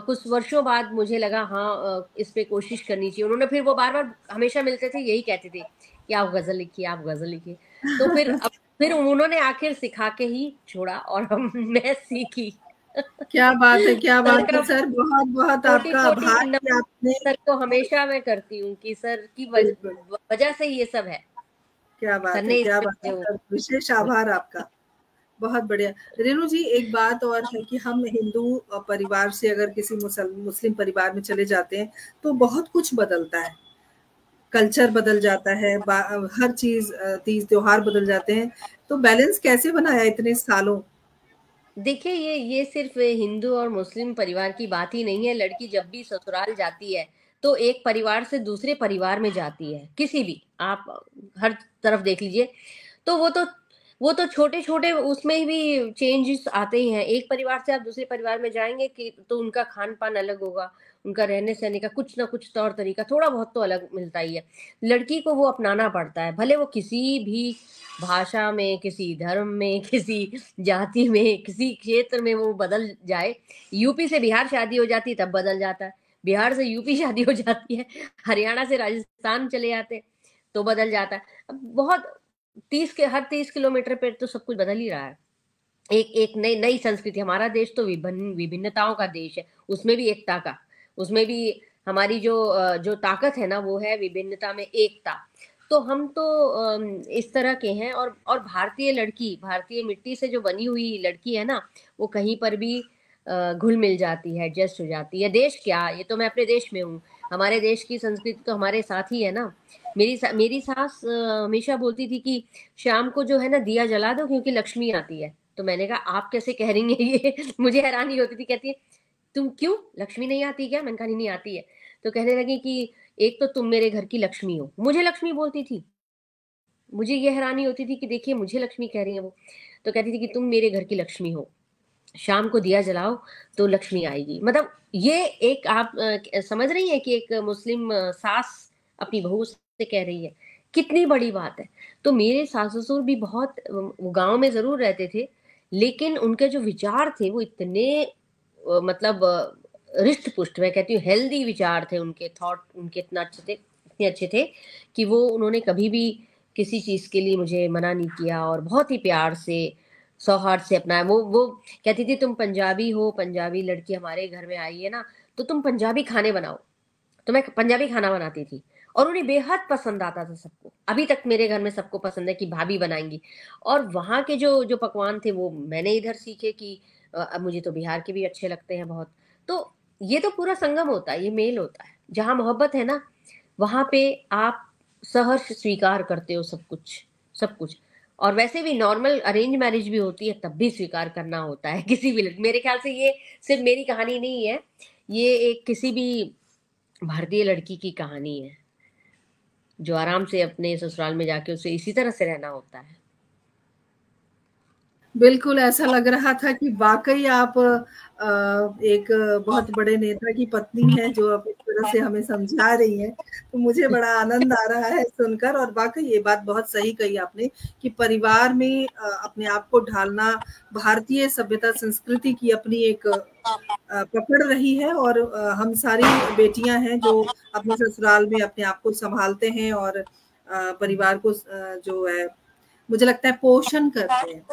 कुछ वर्षों बाद मुझे लगा हाँ, इस पे कोशिश करनी चाहिए। उन्होंने फिर वो बार बार हमेशा मिलते थे, यही कहते थे कि आप गजल लिखिए, आप गजल लिखिए। तो फिर उन्होंने आखिर सिखा के ही छोड़ा और मैं सीखी। क्या बात है, क्या सर बात का है सर, बहुत बहुत कोटि आपका कोटि आभार कि नमन आपने। सर को हमेशा मैं करती हूँ कि सर की बिल्कुल, वजह से ये सब है, क्या सर बात है, ने क्या इसमें बात है जो सर, विशेष आभार आपका। बहुत बढ़िया। रेणु जी, एक बात और है कि हम हिंदू परिवार से अगर किसी मुस्लिम परिवार में चले जाते हैं तो बहुत कुछ बदलता है, कल्चर बदल जाता है, हर चीज, तीज त्योहार बदल जाते हैं। तो बैलेंस कैसे बनाया इतने सालों? देखिए ये सिर्फ हिंदू और मुस्लिम परिवार की बात ही नहीं है। लड़की जब भी ससुराल जाती है तो एक परिवार से दूसरे परिवार में जाती है, किसी भी आप हर तरफ देख लीजिए, तो वो तो छोटे छोटे उसमें भी चेंजेस आते ही हैं। एक परिवार से आप दूसरे परिवार में जाएंगे कि तो उनका खान पान अलग होगा, उनका रहने सहने का कुछ ना कुछ तौर तरीका थोड़ा बहुत तो अलग मिलता ही है। लड़की को वो अपनाना पड़ता है, भले वो किसी भी भाषा में, किसी धर्म में, किसी जाति में, किसी क्षेत्र में वो बदल जाए। यूपी से बिहार शादी हो जाती है तब बदल जाता है, बिहार से यूपी शादी हो जाती है, हरियाणा से राजस्थान चले जाते तो बदल जाता है। अब बहुत हर 30 किलोमीटर पे तो सब कुछ बदल ही रहा है। एक एक नई नई संस्कृति, हमारा देश तो विभिन्नताओं का देश है, उसमें भी एकता का, उसमें भी हमारी जो ताकत है ना वो है विभिन्नता में एकता। तो हम तो इस तरह के हैं। और भारतीय लड़की, भारतीय मिट्टी से जो बनी हुई लड़की है ना, वो कहीं पर भी घुल मिल जाती है, एडजस्ट हो जाती है। देश क्या, ये तो मैं अपने देश में हूँ, हमारे देश की संस्कृति तो हमारे साथ ही है ना। मेरी सास हमेशा बोलती थी कि शाम को जो है ना दिया जला दो क्योंकि लक्ष्मी आती है। तो मैंने कहा आप कैसे कह रही हैं ये मुझे हैरानी होती थी। कहती है तुम क्यों, लक्ष्मी नहीं आती क्या? मैंने कहा नहीं आती है। तो कहने लगी कि एक तो तुम मेरे घर की लक्ष्मी हो, मुझे लक्ष्मी बोलती थी। मुझे ये हैरानी होती थी कि देखिए मुझे लक्ष्मी कह रही है वो। तो कहती थी कि तुम मेरे घर की लक्ष्मी हो, शाम को दिया जलाओ तो लक्ष्मी आएगी। मतलब ये एक आप समझ रही है कि एक मुस्लिम सास अपनी बहू से कह रही है, कितनी बड़ी बात है। तो मेरे सास ससुर भी बहुत, वो गांव में जरूर रहते थे लेकिन उनके जो विचार थे वो इतने मतलब हृष्ट पुष्ट, मैं कहती हूँ हेल्दी विचार थे, उनके थॉट उनके इतने अच्छे थे कि वो उन्होंने कभी भी किसी चीज के लिए मुझे मना नहीं किया, और बहुत ही प्यार से सौहार्द से अपनाया। वो कहती थी तुम पंजाबी हो, पंजाबी लड़की हमारे घर में आई है ना, तो तुम पंजाबी खाने बनाओ। तो मैं पंजाबी खाना बनाती थी और उन्हें बेहद पसंद आता था सबको। अभी तक मेरे घर में सबको पसंद है कि भाभी बनाएंगी। और वहाँ के जो जो पकवान थे वो मैंने इधर सीखे कि अब मुझे तो बिहार के भी अच्छे लगते हैं बहुत। तो ये तो पूरा संगम होता है, ये मेल होता है। जहाँ मोहब्बत है ना, वहाँ पे आप सहर्ष स्वीकार करते हो सब कुछ, सब कुछ। और वैसे भी नॉर्मल अरेंज मैरिज भी होती है तब भी स्वीकार करना होता है किसी भी मेरे ख्याल से ये सिर्फ मेरी कहानी नहीं है, ये एक किसी भी भारतीय लड़की की कहानी है जो आराम से अपने ससुराल में जाके उसे इसी तरह से रहना होता है। बिल्कुल ऐसा लग रहा था कि वाकई आप एक बहुत बड़े नेता की पत्नी हैं जो अब इस तरह से हमें समझा रही हैं, तो मुझे बड़ा आनंद आ रहा है सुनकर। और वाकई ये बात बहुत सही कही आपने कि परिवार में अपने आप को ढालना भारतीय सभ्यता संस्कृति की अपनी एक पकड़ रही है। और हम सारी बेटियां हैं जो अपने ससुराल में अपने आप को संभालते हैं और परिवार को जो है मुझे लगता है पोषण करते हैं।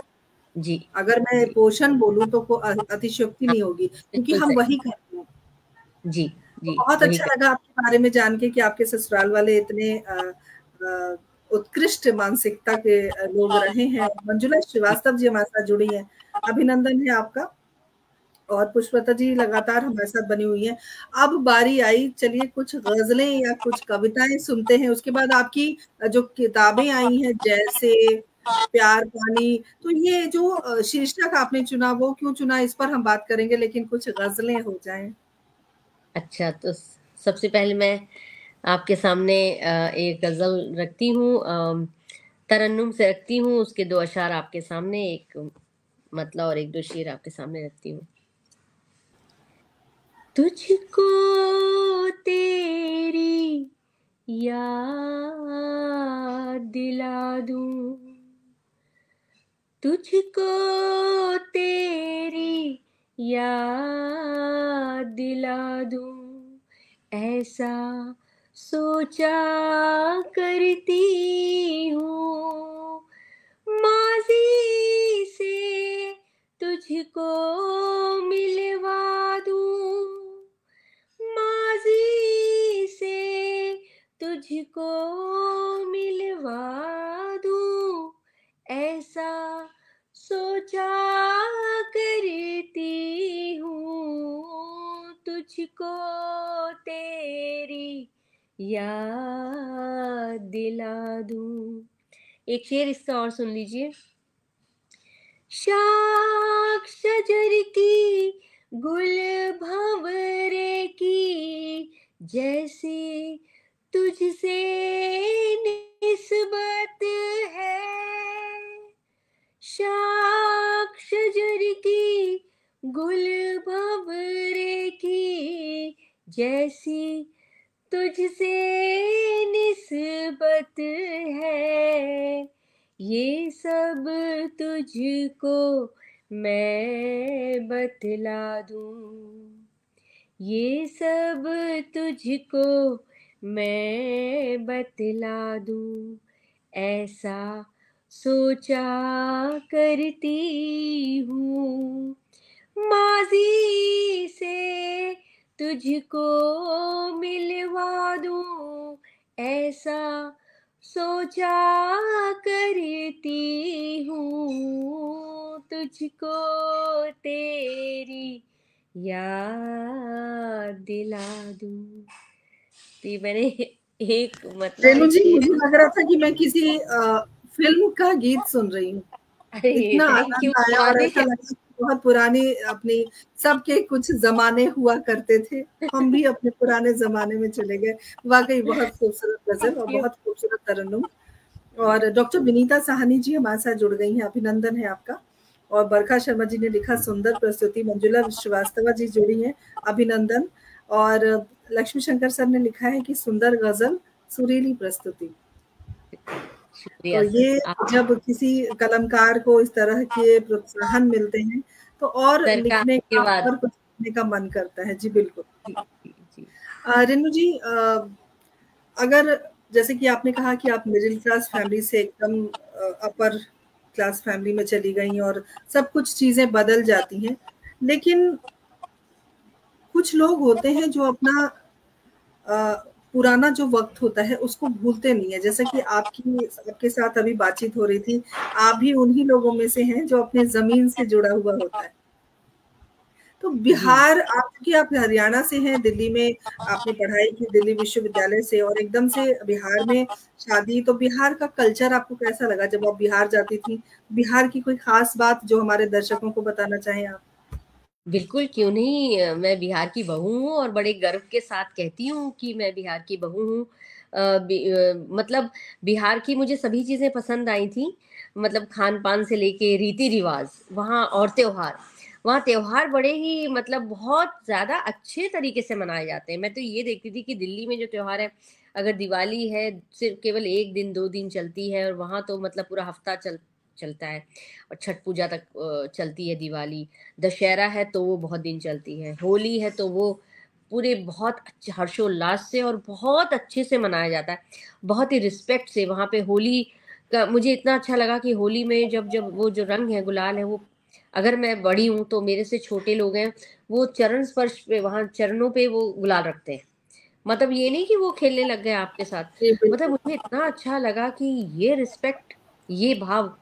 जी अगर मैं जी पोषण बोलूं तो अतिशयोक्ति हाँ, नहीं होगी, क्योंकि बिल्कुल हम सही। वही करते हैं। जी तो जी बहुत वही अच्छा लगा आपके बारे में जान के कि आपके ससुराल वाले इतने उत्कृष्ट मानसिकता के लोग रहे हैं। मंजुला श्रीवास्तव जी हमारे साथ जुड़ी हैं, अभिनंदन है आपका। और पुष्पलता जी लगातार हमारे साथ बनी हुई हैं। अब बारी आई, चलिए कुछ गजलें या कुछ कविताएं सुनते हैं, उसके बाद आपकी जो किताबें आई हैं जैसे प्यार पानी, तो ये जो शीर्षक आपने चुना वो क्यों चुना इस पर हम बात करेंगे, लेकिन कुछ गजलें हो जाएं। अच्छा, तो सबसे पहले मैं आपके सामने एक गजल रखती हूँ, तरन्नुम से रखती हूँ। उसके दो अशार आपके सामने, एक मतलब और एक दो शेर आपके सामने रखती हूँ। तुझको तेरी याद दिला दूं, तुझको तेरी याद दिला दूं, ऐसा सोचा करती हूँ। माजी से तुझको मिलवा दूं, माजी से तुझको मिलवा दूं, ऐसा सोचा करती हूँ। तुझको तेरी याद दिला दूं। एक शेर इसका और सुन लीजिए। शाख शजर की गुल भंवरे की, जैसी तुझसे निस्बत है। शाख शजर की गुल भंवरे की, जैसी तुझसे निस्बत है। ये सब तुझको मैं बतला दूं, ये सब तुझको मैं बतला दूं, ऐसा सोचा करती हूँ। माजी से तुझको मिलवा दूं, ऐसा सोचा करती हूँ। तुझको तेरी याद दिला दूं। तो ये मैंने एक मतलब रेणु जी, शेर। मुझे लग रहा था कि मैं किसी फिल्म का गीत सुन रही हूँ। अरे इतना थैंक यू, आनंद आया और स्वादिश ऐसा लगा कि बहुत पुरानी अपनी सबके कुछ जमाने हुआ करते थे, हम भी अपने पुराने जमाने में चले गए। वाकई बहुत खूबसूरत गजल थैंक और यू। बहुत खूबसूरत तरन्नुम। और डॉक्टर विनीता साहनी जी हमारे साथ जुड़ गई हैं, अभिनंदन है आपका। और बरखा शर्मा जी ने लिखा सुंदर प्रस्तुति, मंजुला श्रीवास्तव जी जुड़ी हैं, अभिनंदन। और लक्ष्मी शंकर सर ने लिखा है कि सुंदर गजल सुरीली प्रस्तुति। तो शुक्रिया सर। ये जब किसी कलमकार को इस तरह के प्रोत्साहन मिलते हैं तो और सर का लिखने का आशीर्वाद। और कुछ लिखने का मन करता है। जी बिल्कुल। जी जी जी। रेनू जी, अगर जैसे कि आपने कहा कि आप मिडिल क्लास फैमिली से एकदम अपर क्लास फैमिली में चली गई और सब कुछ चीजें बदल जाती हैं, लेकिन कुछ लोग होते हैं जो अपना पुराना जो वक्त होता है उसको भूलते नहीं है। जैसे कि आपके साथ अभी बातचीत हो रही थी, आप भी उन्हीं लोगों में से हैं जो अपने जमीन से जुड़ा हुआ होता है। तो जी बिहार, आपकी आप हरियाणा से हैं, दिल्ली में आपने पढ़ाई की दिल्ली विश्वविद्यालय से, और एकदम से बिहार में शादी, तो बिहार का कल्चर आपको कैसा लगा जब आप बिहार जाती थी? बिहार की कोई खास बात जो हमारे दर्शकों को बताना चाहें आप? बिल्कुल, क्यों नहीं। मैं बिहार की बहू हूँ और बड़े गर्व के साथ कहती हूँ कि मैं बिहार की बहू हूँ। मतलब बिहार की मुझे सभी चीज़ें पसंद आई थी। मतलब खान-पान से लेके रीति-रिवाज़ वहाँ, और त्योहार। वहाँ त्योहार बड़े ही मतलब बहुत ज़्यादा अच्छे तरीके से मनाए जाते हैं। मैं तो ये देखती थी कि दिल्ली में जो त्योहार है, अगर दिवाली है सिर्फ़ केवल 1 दिन 2 दिन चलती है, और वहाँ तो मतलब पूरा हफ़्ता चलता है। और छठ पूजा तक चलती है दिवाली। दशहरा है तो वो बहुत दिन चलती है, होली है तो वो पूरे बहुत अच्छे हर्षोल्लास से और बहुत अच्छे से मनाया जाता है, बहुत ही रिस्पेक्ट से। वहाँ पे होली का मुझे इतना अच्छा लगा कि होली में जब जब वो जो रंग है, गुलाल है, वो अगर मैं बड़ी हूँ तो मेरे से छोटे लोग हैं, वो चरण स्पर्श पे, वहाँ चरणों पे वो गुलाल रखते हैं। मतलब ये नहीं कि वो खेलने लग गए आपके साथ। जी मतलब बिल्कुल। मुझे इतना अच्छा लगा कि ये रिस्पेक्ट, ये भाव।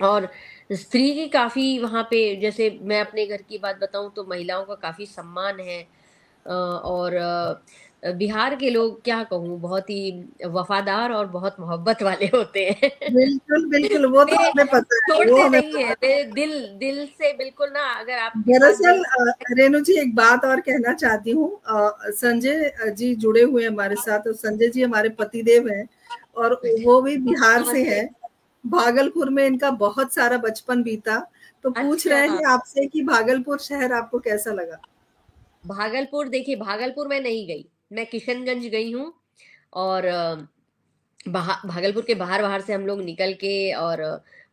और स्त्री की काफ़ी वहाँ पे, जैसे मैं अपने घर की बात बताऊँ तो महिलाओं का काफ़ी सम्मान है। और बिहार के लोग क्या कहूँ, बहुत ही वफ़ादार और बहुत मोहब्बत वाले होते हैं। बिल्कुल, बिल्कुल, वो तो वे हमें पता है, वो छोड़ते हमें नहीं पता हैं, है। वे दिल दिल से बिल्कुल ना, अगर आपके साथ दिल दरअसल रेणु जी, एक बात और कहना चाहती हूँ। संजय जी जुड़े हुए हैं हमारे साथ, और संजय जी हमारे पतिदेव हैं और वो भी बिहार से नमस्ते। हैं। भागलपुर में इनका बहुत सारा बचपन बीता, तो पूछ रहे अच्छा, हैं आपसे कि भागलपुर शहर आपको कैसा लगा? भागलपुर देखिए, भागलपुर मैं नहीं गई, मैं किशनगंज गई हूँ। और भागलपुर के बाहर-बाहर से हम लोग निकल के, और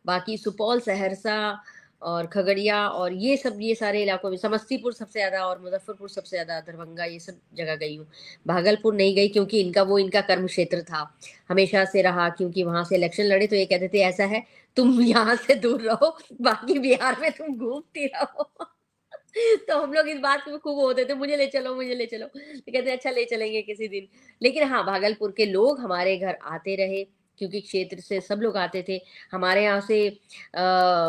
बाकी सुपौल, सहरसा और खगड़िया और ये सब, ये सारे इलाकों में, समस्तीपुर सबसे ज़्यादा और मुज़फ्फरपुर सबसे ज़्यादा, दरभंगा, ये सब जगह गई हूँ। भागलपुर नहीं गई क्योंकि इनका कर्म क्षेत्र था, हमेशा से रहा। क्योंकि वहाँ से इलेक्शन लड़े तो ये कहते थे ऐसा है, तुम यहाँ से दूर रहो, बाकी बिहार में तुम घूमती रहो। तो हम लोग इस बात में खूब होते थे, मुझे ले चलो, मुझे ले चलो। तो कहते अच्छा ले चलेंगे किसी दिन। लेकिन हाँ, भागलपुर के लोग हमारे घर आते रहे, क्योंकि क्षेत्र से सब लोग आते थे। हमारे यहाँ से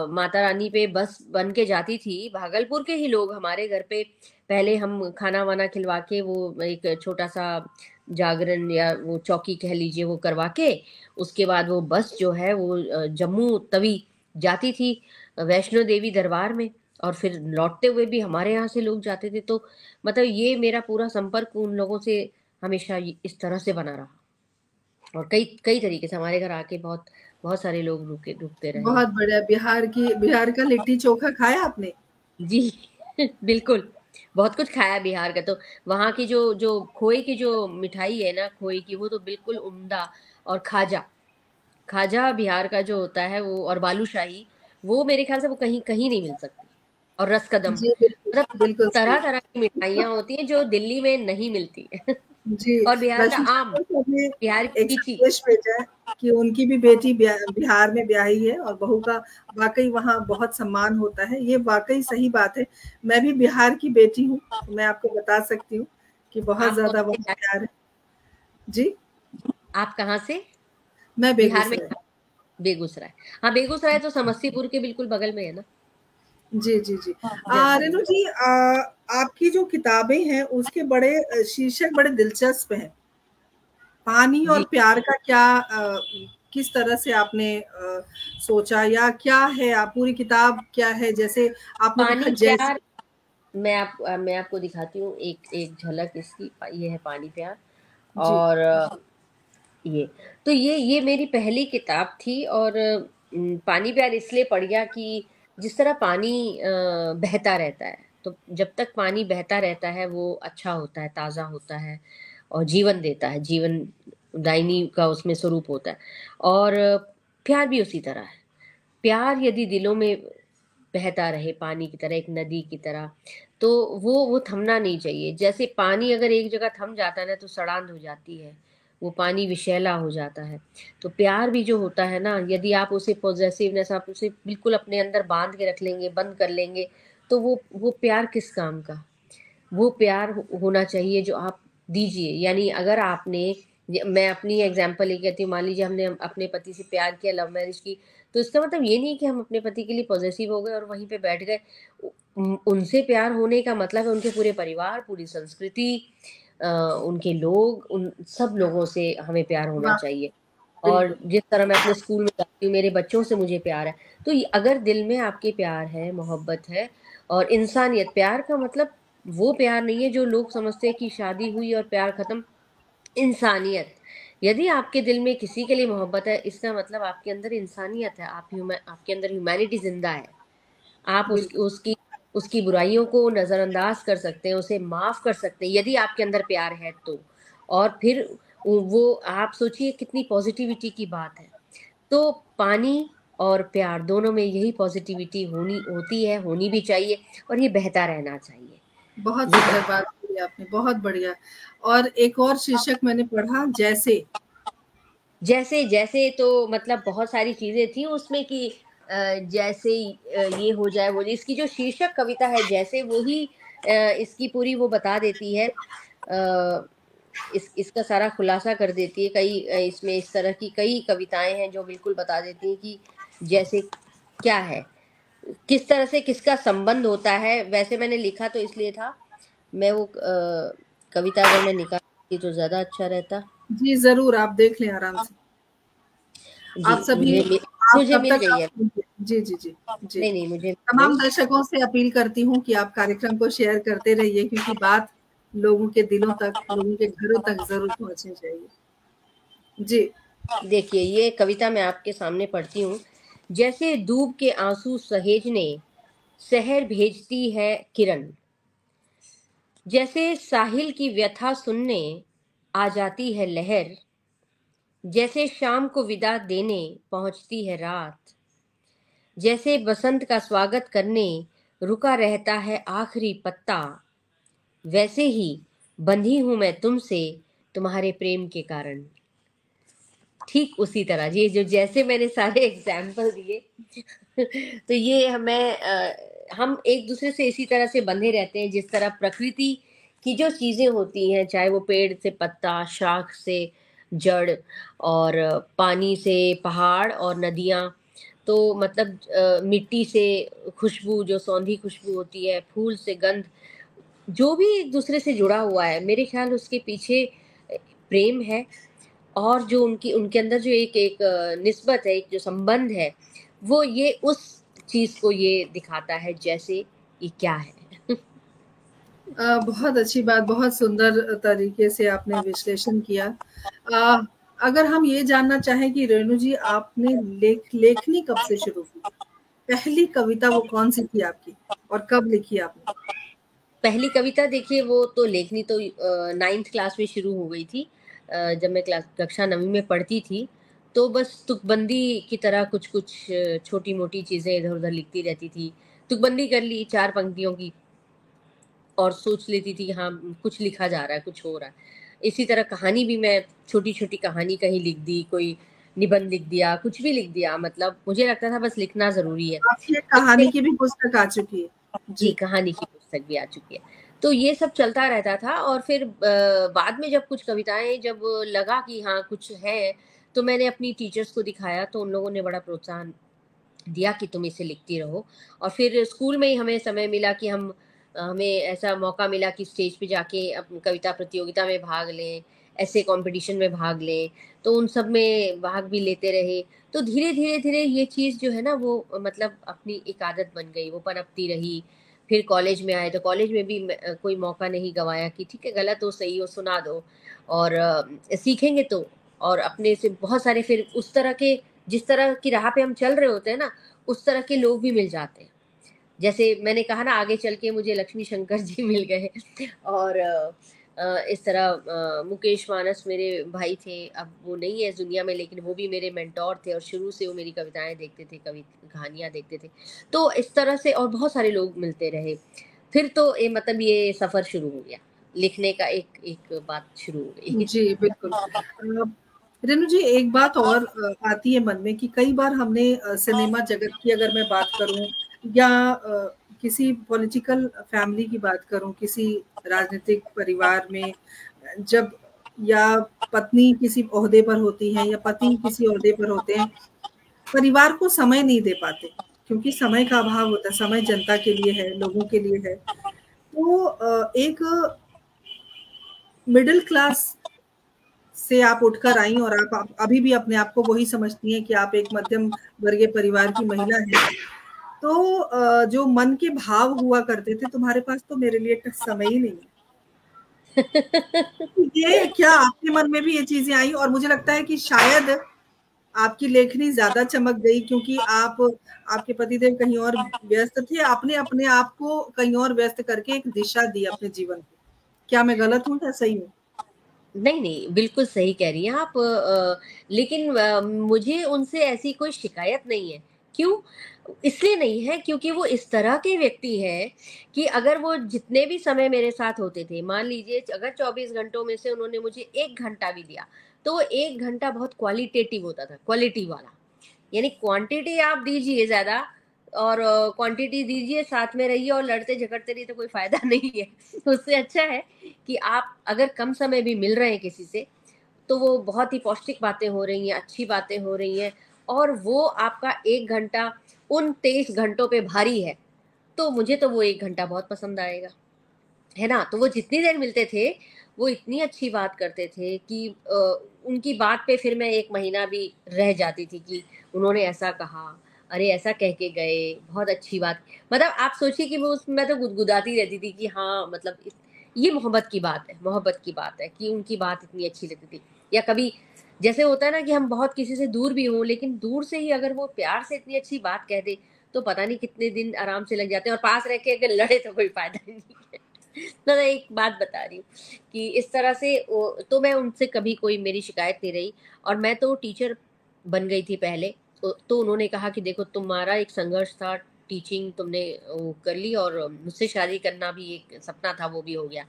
माता रानी पे बस बन के जाती थी, भागलपुर के ही लोग हमारे घर पे पहले हम खाना-वाना खिलवा के, वो एक छोटा-सा जागरण या वो चौकी कह लीजिए, वो करवा के, उसके बाद वो बस जो है वो जम्मू तवी जाती थी वैष्णो देवी दरबार में, और फिर लौटते हुए भी हमारे यहाँ से लोग जाते थे। तो मतलब ये मेरा पूरा संपर्क उन लोगों से हमेशा इस तरह से बना रहा। और कई कई तरीके से हमारे घर आके बहुत बहुत सारे लोग रुकते रहे हैं। बहुत बढ़िया। बिहार का लिट्टी चोखा खाया आपने? जी। बिल्कुल, बहुत कुछ खाया बिहार का तो। वहाँ की जो जो खोए की जो मिठाई है ना, खोए की, वो तो बिल्कुल उम्दा। और खाजा, खाजा बिहार का जो होता है वो, और बालूशाही, वो मेरे ख़्याल से वो कहीं कहीं नहीं मिल सकती। और रसकदम, जी बिल्कुल, मतलब बिल्कुल सही। तरह-तरह की मिठाइयाँ होती हैं जो दिल्ली में नहीं मिलती। जी, और बिहार का रश्मि आम, ठाकुर को भी बिहार की एक लीची। संदेश भेजा है कि उनकी भी बेटी बिहार में ब्याही है और बहू का वाक़ई वहाँ बहुत सम्मान होता है। ये वाक़ई सही बात है। मैं भी बिहार की बेटी हूँ, तो मैं आपको बता सकती हूँ कि बहुत आप कौन ज़्यादा से वहाँ प्यार है। जी, आप कहाँ से? मैं बिहार में बेगूसराय। कहाँ? बेगूसराय। हाँ, बेगूसराय तो समस्तीपुर के बिल्कुल बगल में है ना? जी, जी, जी। जैसे रेणु जी, आपकी जो किताबें हैं उसके बड़े शीर्षक बड़े दिलचस्प हैं। पानी और जी, प्यार का क्या, किस तरह से आपने सोचा, या क्या है, आप पूरी किताब क्या है? जैसे आपने लिखा पानी जैसे। प्यार, मैं आपको दिखाती हूँ एक एक झलक इसकी। ये है पानी प्यार। जी, और ये तो ये मेरी पहली किताब थी। और पानी प्यार इसलिए पड़ गया कि जिस तरह पानी बहता रहता है, तो जब तक पानी बहता रहता है वो अच्छा होता है, ताज़ा होता है और जीवन देता है, जीवन दायनी का उसमें स्वरूप होता है। और प्यार भी उसी तरह है। प्यार यदि दिलों में बहता रहे पानी की तरह, एक नदी की तरह, तो वो थमना नहीं चाहिए। जैसे पानी अगर एक जगह थम जाता है ना तो सड़ांध हो जाती है, वो पानी विषैला हो जाता है। तो प्यार भी जो होता है ना, यदि आप उसे पॉजेसिवनेस, आप उसे बिल्कुल अपने अंदर बांध के रख लेंगे, बंद कर लेंगे, तो वो प्यार किस काम का। वो प्यार होना चाहिए जो आप दीजिए। यानी अगर आपने, मैं अपनी एग्जांपल ये कहती हूँ, मान लीजिए हमने अपने पति से प्यार किया, लव मैरिज की, तो इसका मतलब ये नहीं कि हम अपने पति के लिए पॉजेसिव हो गए और वहीं पे बैठ गए। उनसे प्यार होने का मतलब है उनके पूरे परिवार, पूरी संस्कृति, उनके लोग, उन सब लोगों से हमें प्यार होना वाह, चाहिए। और बिल्कुल। जिस तरह मैं अपने स्कूल में जाती हूँ, मेरे बच्चों से मुझे प्यार है। तो अगर दिल में आपके प्यार है, मोहब्बत है और इंसानियत, प्यार का मतलब वो प्यार नहीं है जो लोग समझते हैं कि शादी हुई और प्यार खत्म। इंसानियत, यदि आपके दिल में किसी के लिए मोहब्बत है, इसका मतलब आपके अंदर इंसानियत है, आपके अंदर ह्यूमैनिटी जिंदा है। आप उसकी बिल्कुल। उसकी उसकी बुराइयों को नज़रअंदाज कर सकते हैं, उसे माफ़ कर सकते हैं यदि आपके अंदर प्यार है तो। और फिर वो, आप सोचिए कितनी पॉजिटिविटी की बात है। तो पानी और प्यार दोनों में यही पॉजिटिविटी होती है, होनी भी चाहिए, और ये बहता रहना चाहिए। बहुत ये सुंदर बह, बात की आपने, बहुत बढ़िया। और एक और शीर्षक मैंने पढ़ा, जैसे। जैसे जैसे तो मतलब बहुत सारी चीजें थी उसमें कि जैसे ये हो जाए, वो इसकी जो शीर्षक कविता है जैसे, वो ही इसकी पूरी वो बता देती है। इसका सारा खुलासा कर देती है। कई इसमें इस तरह की कई कविताएं हैं जो बिल्कुल बता देती हैं कि जैसे क्या है, किस तरह से किसका संबंध होता है। वैसे मैंने लिखा तो इसलिए था, मैं वो कविता अगर मैं निकालती तो ज्यादा अच्छा रहता। जी, ज़रूर आप देख लें आराम से। जी, आप सभी, आप मुझे तब मिल तक गई आप है। सुनिए। जी, जी, जी, जी। नहीं नहीं, मुझे मिल गई। तमाम दर्शकों से अपील करती हूँ कि आप कार्यक्रम को शेयर करते रहिए, क्योंकि बात लोगों के दिलों तक, लोगों के घरों तक ज़रूर पहुँचनी चाहिए। जी। देखिए, ये कविता मैं आपके सामने पढ़ती हूँ। जैसे दूब के आंसू सहेजने शहर भेजती है किरण, जैसे साहिल की व्यथा सुनने आ जाती है लहर, जैसे शाम को विदा देने पहुंचती है रात, जैसे बसंत का स्वागत करने रुका रहता है आखिरी पत्ता, वैसे ही बंधी हूं मैं तुमसे तुम्हारे प्रेम के कारण। ठीक उसी तरह ये जो जैसे मैंने सारे एग्जाम्पल दिए तो ये हम एक दूसरे से इसी तरह से बंधे रहते हैं जिस तरह प्रकृति की जो चीजें होती हैं, चाहे वो पेड़ से पत्ता, शाख से जड़, और पानी से पहाड़ और नदियाँ, तो मतलब मिट्टी से खुशबू, जो सौंधी खुशबू होती है, फूल से गंध, जो भी एक दूसरे से जुड़ा हुआ है, मेरे ख्याल उसके पीछे प्रेम है। और जो उनकी उनके अंदर जो एक एक निस्बत है, एक जो संबंध है, वो ये उस चीज को ये दिखाता है जैसे ये क्या है। बहुत अच्छी बात, बहुत सुंदर तरीके से आपने विश्लेषण किया। अगर हम ये जानना चाहें कि रेणु जी, आपने लेखनी कब से शुरू की? पहली कविता वो कौन-सी थी आपकी और कब लिखी आपने? पहली कविता देखिए, वो तो लेखनी तो 9th क्लास में शुरू हो गई थी। जब मैं कक्षा 9वीं में पढ़ती थी, तो बस तुकबंदी की तरह कुछ कुछ छोटी मोटी चीजें इधर उधर लिखती रहती थी। तुकबंदी कर ली 4 पंक्तियों की, और सोच लेती थी कि हाँ, कुछ लिखा जा रहा है, कुछ हो रहा है। इसी तरह कहानी भी मैं छोटी छोटी कहानी कहीं लिख दी, कोई निबंध लिख दिया, कुछ भी लिख दिया, मतलब मुझे लगता था बस लिखना जरूरी है। आपकी एक तो कहानी की भी पुस्तक आ चुकी है। जी, जी। कहानी की पुस्तक भी आ चुकी है। तो ये सब चलता रहता था, और फिर बाद में जब कुछ कविताएं, जब लगा कि हाँ कुछ है, तो मैंने अपनी टीचर्स को दिखाया, तो उन लोगों ने बड़ा प्रोत्साहन दिया कि तुम इसे लिखती रहो। और फिर स्कूल में ही हमें समय मिला कि हमें ऐसा मौका मिला कि स्टेज पे जाके अपनी कविता प्रतियोगिता में भाग लें, ऐसे कंपटीशन में भाग लें, तो उन सब में भाग भी लेते रहे। तो धीरे धीरे धीरे ये चीज़ जो है ना, वो मतलब अपनी एक आदत बन गई, वो पनपती रही। फिर कॉलेज में आए तो कॉलेज में भी कोई मौका नहीं गंवाया कि ठीक है, गलत हो सही हो सुना दो, और सीखेंगे तो। और अपने से बहुत सारे फिर उस तरह के, जिस तरह की राह पे हम चल रहे होते हैं ना, उस तरह के लोग भी मिल जाते हैं। जैसे मैंने कहा ना, आगे चल के मुझे लक्ष्मी शंकर जी मिल गए, और इस तरह मुकेश मानस मेरे भाई थे, अब वो नहीं है इस दुनिया में, लेकिन वो भी मेरे मेंटोर थे और शुरू से वो मेरी कविताएं देखते थे, कहानियां देखते थे। तो इस तरह से और बहुत सारे लोग मिलते रहे। फिर तो मतलब ये सफर शुरू हो गया, लिखने का एक एक बात शुरू हो गई। जी बिल्कुल। रेणु जी, एक बात और आती है मन में कि कई बार हमने सिनेमा जगत की अगर मैं बात करूं या किसी पॉलिटिकल फैमिली की बात करूं, किसी राजनीतिक परिवार में जब या पत्नी किसी ओहदे पर होती है या पति किसी ओहदे पर होते हैं, परिवार को समय नहीं दे पाते क्योंकि समय का अभाव होता है। समय जनता के लिए है, लोगों के लिए है। तो एक मिडिल क्लास से आप उठकर आई और आप अभी भी अपने आप को वही समझती हैं कि आप एक मध्यम वर्गीय परिवार की महिला हैं। तो जो मन के भाव हुआ करते थे, तुम्हारे पास तो मेरे लिए समय ही नहीं है। ये क्या आपके मन में भी ये चीजें आई? और मुझे लगता है कि शायद आपकी लेखनी ज्यादा चमक गई क्योंकि आपके पतिदेव कहीं और व्यस्त थे, आपने अपने आप को कहीं और व्यस्त करके एक दिशा दी अपने जीवन को। क्या मैं गलत हूँ या सही हूँ? नहीं नहीं, बिल्कुल सही कह रही हैं आप। लेकिन मुझे उनसे ऐसी कोई शिकायत नहीं है। क्यों? इसलिए नहीं है क्योंकि वो इस तरह के व्यक्ति हैं कि अगर वो जितने भी समय मेरे साथ होते थे, मान लीजिए अगर 24 घंटों में से उन्होंने मुझे 1 घंटा भी दिया, तो वो 1 घंटा बहुत क्वालिटेटिव होता था, क्वालिटी वाला। यानी क्वांटिटी आप दीजिए ज़्यादा और क्वांटिटी दीजिए, साथ में रहिए और लड़ते झगड़ते रहिए, तो कोई फायदा नहीं है। उससे अच्छा है कि आप अगर कम समय भी मिल रहे हैं किसी से, तो वो बहुत ही पौष्टिक बातें हो रही हैं, अच्छी बातें हो रही हैं, और वो आपका 1 घंटा उन 23 घंटों पे भारी है, तो मुझे तो वो 1 घंटा बहुत पसंद आएगा, है ना? तो वो जितनी देर मिलते थे, वो इतनी अच्छी बात करते थे कि उनकी बात पे फिर मैं 1 महीना भी रह जाती थी कि उन्होंने ऐसा कहा, अरे ऐसा कह के गए, बहुत अच्छी बात। मतलब आप सोचिए कि वो उसमें मैं तो गुदगुदाती रहती थी कि हाँ, मतलब ये मोहब्बत की बात है, मोहब्बत की बात है कि उनकी बात इतनी अच्छी लगती थी। या कभी जैसे होता है ना कि हम बहुत किसी से दूर भी हों, लेकिन दूर से ही अगर वो प्यार से इतनी अच्छी बात कह दे, तो पता नहीं कितने दिन आराम से लग जाते हैं, और पास रह के अगर लड़े तो कोई फायदा नहीं है। तो मैं एक बात बता रही हूँ कि इस तरह से तो मैं उनसे कभी कोई मेरी शिकायत नहीं रही। और मैं तो टीचर बन गई थी पहले, तो उन्होंने कहा कि देखो तुम्हारा एक संघर्ष था, टीचिंग तुमने वो कर ली, और मुझसे शादी करना भी एक सपना था, वो भी हो गया।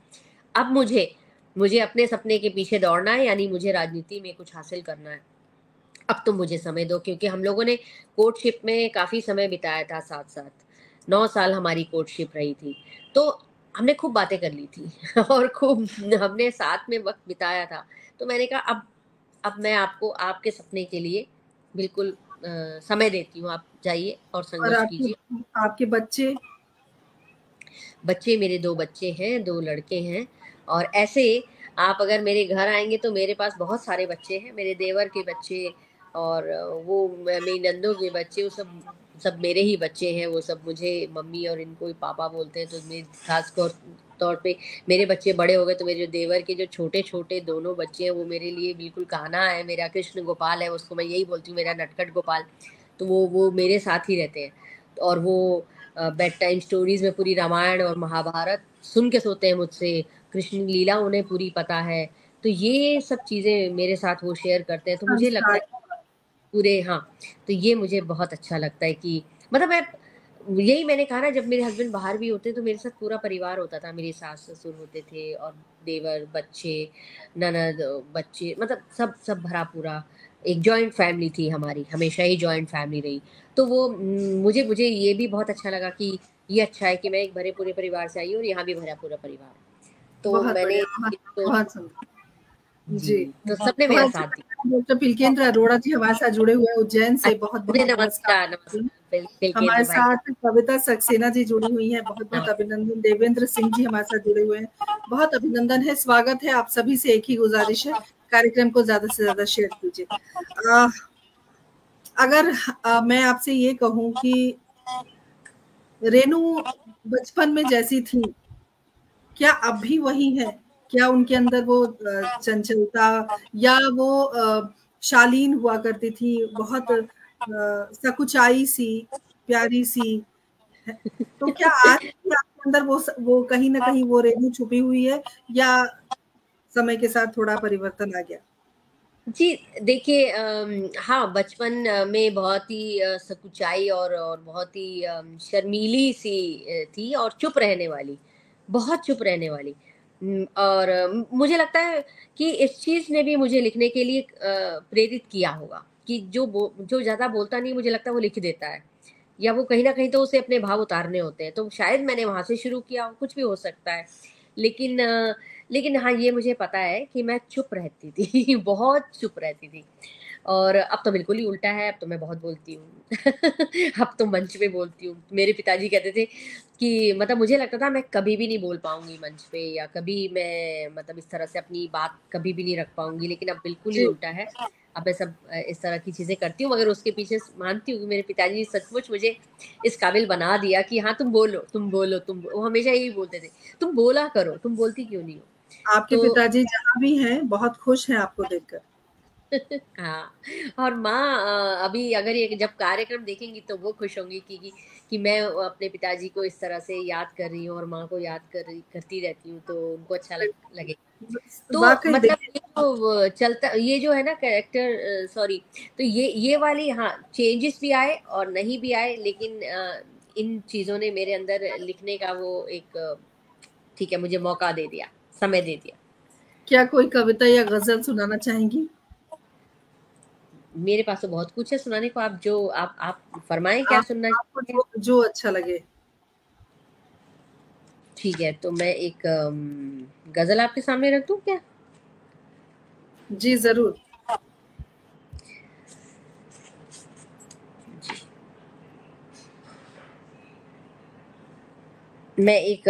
अब मुझे मुझे अपने सपने के पीछे दौड़ना है, यानी मुझे राजनीति में कुछ हासिल करना है। अब तुम मुझे समय दो, क्योंकि हम लोगों ने कोर्टशिप में काफ़ी समय बिताया था साथ साथ, 9 साल हमारी कोर्टशिप रही थी। तो हमने खूब बातें कर ली थी और खूब हमने साथ में वक्त बिताया था। तो मैंने कहा अब मैं आपको आपके सपने के लिए बिल्कुल समय देती हूँ, आप जाइए और और संघर्ष कीजिए। आपके बच्चे? बच्चे मेरे 2 बच्चे हैं, 2 लड़के हैं। और ऐसे आप अगर मेरे घर आएँगे तो मेरे पास बहुत सारे बच्चे हैं, मेरे देवर के बच्चे, और वो मेरी नंदों के बच्चे, वो सब सब मेरे ही बच्चे हैं। वो सब मुझे मम्मी और इनको ही पापा बोलते हैं। तो मेरे खास तौर पे मेरे बच्चे बड़े हो गए, तो मेरे जो देवर के जो छोटे-छोटे दोनों बच्चे हैं, वो मेरे लिए बिल्कुल कान्हा है, मेरा कृष्ण गोपाल है, उसको मैं यही बोलती हूँ, मेरा नटखट गोपाल। तो वो मेरे साथ ही रहते हैं। और वो बेड टाइम स्टोरीज में पूरी रामायण और महाभारत सुन के सोते हैं मुझसे, कृष्ण लीला उन्हें पूरी पता है। तो ये सब चीज़ें मेरे साथ वो शेयर करते हैं, तो मुझे लगता संस्कार। है पूरे, हाँ, तो ये मुझे बहुत अच्छा लगता है कि मतलब मैं, यही मैंने कहा ना, जब मेरे हस्बैंड बाहर भी होते तो मेरे साथ पूरा परिवार होता था, मेरे सास ससुर होते थे और देवर, बच्चे, ननद, बच्चे, मतलब सब सब भरा पूरा एक जॉइंट फैमिली थी हमारी, हमेशा ही जॉइंट फैमिली रही। तो वो मुझे मुझे ये भी बहुत अच्छा लगा कि ये अच्छा है कि मैं एक भरे पूरे परिवार से आई हूँ और यहाँ भी भरा पूरा परिवार है। तो बहुत मैंने बढ़िया, बहुत इसको, बहुत सुंदर। जी, जी, तो सबने मेरा बहुत साथ दिया। डॉक्टर पिलकेंद्र अरोड़ा जी हमारे साथ जुड़े हुए हैं उज्जैन से। बहुत जी, बहुत नमस्कार नमस्कार। नमस्कार, हमारे तिलकेंद्र भाई। साथ कविता सक्सेना जी जुड़ी हुई हैं, बहुत बहुत अभिनंदन। देवेंद्र सिंह जी हमारे साथ जुड़े हुए हैं, बहुत अभिनंदन है, स्वागत है। आप सभी से एक ही गुजारिश है, कार्यक्रम को ज्यादा से ज्यादा शेयर कीजिए। अगर मैं आपसे ये कहूं कि रेनू बचपन में जैसी थी, क्या अब भी वही है? क्या उनके अंदर वो चंचलता या वो शालीन हुआ करती थी, बहुत सकुचाई सी, प्यारी सी? तो क्या आज भी आपके अंदर वो कहीं ना कहीं वो रेनू छुपी हुई है, या समय के साथ थोड़ा परिवर्तन आ गया? जी, देखिए हाँ, बचपन में बहुत ही सकुचाई और बहुत ही शर्मीली सी थी और चुप रहने वाली, बहुत चुप रहने वाली। और मुझे लगता है कि इस चीज़ ने भी मुझे लिखने के लिए प्रेरित किया होगा कि जो ज़्यादा बोलता नहीं, मुझे लगता है वो लिख देता है, या वो कहीं न कहीं तो उसे अपने भाव उतारने होते हैं, तो शायद मैंने वहाँ से शुरू किया हो, कुछ भी हो सकता है। लेकिन लेकिन हाँ, ये मुझे पता है कि मैं चुप रहती थी, बहुत चुप रहती थी। और अब तो बिल्कुल ही उल्टा है, अब तो मैं बहुत बोलती हूँ। अब तो मंच पे बोलती हूँ। मेरे पिताजी कहते थे कि मतलब मुझे लगता था मैं कभी भी नहीं बोल पाऊँगी मंच पे, या कभी मैं मतलब इस तरह से अपनी बात कभी भी नहीं रख पाऊँगी, लेकिन अब बिल्कुल ही जी। उल्टा है। अब मैं सब इस तरह की चीज़ें करती हूँ, मगर उसके पीछे मानती हूँ कि मेरे पिताजी ने सचमुच मुझे इस काबिल बना दिया कि हाँ, तुम बोलो, तुम बोलो, वो हमेशा यही बोलते थे, "तुम बोला करो, तुम बोलती क्यों नहीं हो?" आपके तो पिताजी जहाँ भी हैं, बहुत खुश हैं आपको देखकर। हाँ, और माँ अभी अगर ये जब कार्यक्रम देखेंगी तो वो खुश होंगी कि मैं अपने पिताजी को इस तरह से याद कर रही हूँ और माँ को याद करती रहती हूँ, तो उनको अच्छा लगे। तो वाक़ई मतलब देखिए, ये जो चलता, ये जो है ना कैरेक्टर, सॉरी, तो ये वाली, हाँ, चेंजेस भी आए और नहीं भी आए, लेकिन इन चीज़ों ने मेरे अंदर लिखने का वो एक ठीक है, मुझे मौका दे दिया, समय दे दिया। क्या कोई कविता या ग़ज़ल सुनाना चाहेंगी? मेरे पास तो बहुत कुछ है सुनाने को, आप फरमाएँ क्या आप सुनना आपको चाहते हैं? जो अच्छा लगे। ठीक है, तो मैं एक गज़ल आपके सामने रख दूँ क्या? जी, ज़रूर। मैं एक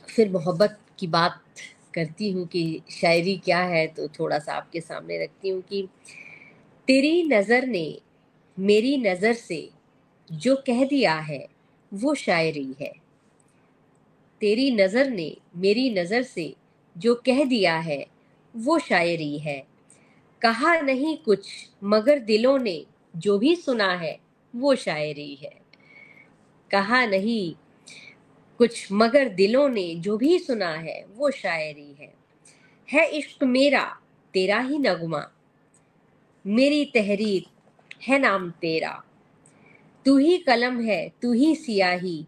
फिर मोहब्बत की बात करती हूँ कि शायरी क्या है, तो थोड़ा-सा आपके सामने रखती हूँ कि तेरी नज़र ने मेरी नज़र से जो कह दिया है, वो शायरी है। तेरी नज़र ने मेरी नज़र से जो कह दिया है, वो शायरी है। कहा नहीं कुछ मगर दिलों ने जो भी सुना है, वो शायरी है। कहा नहीं कुछ मगर दिलों ने जो भी सुना है, वो शायरी है इश्क मेरा तेरा ही नगमा, मेरी तहरीर है नाम तेरा। तू ही कलम है, तू ही सियाही,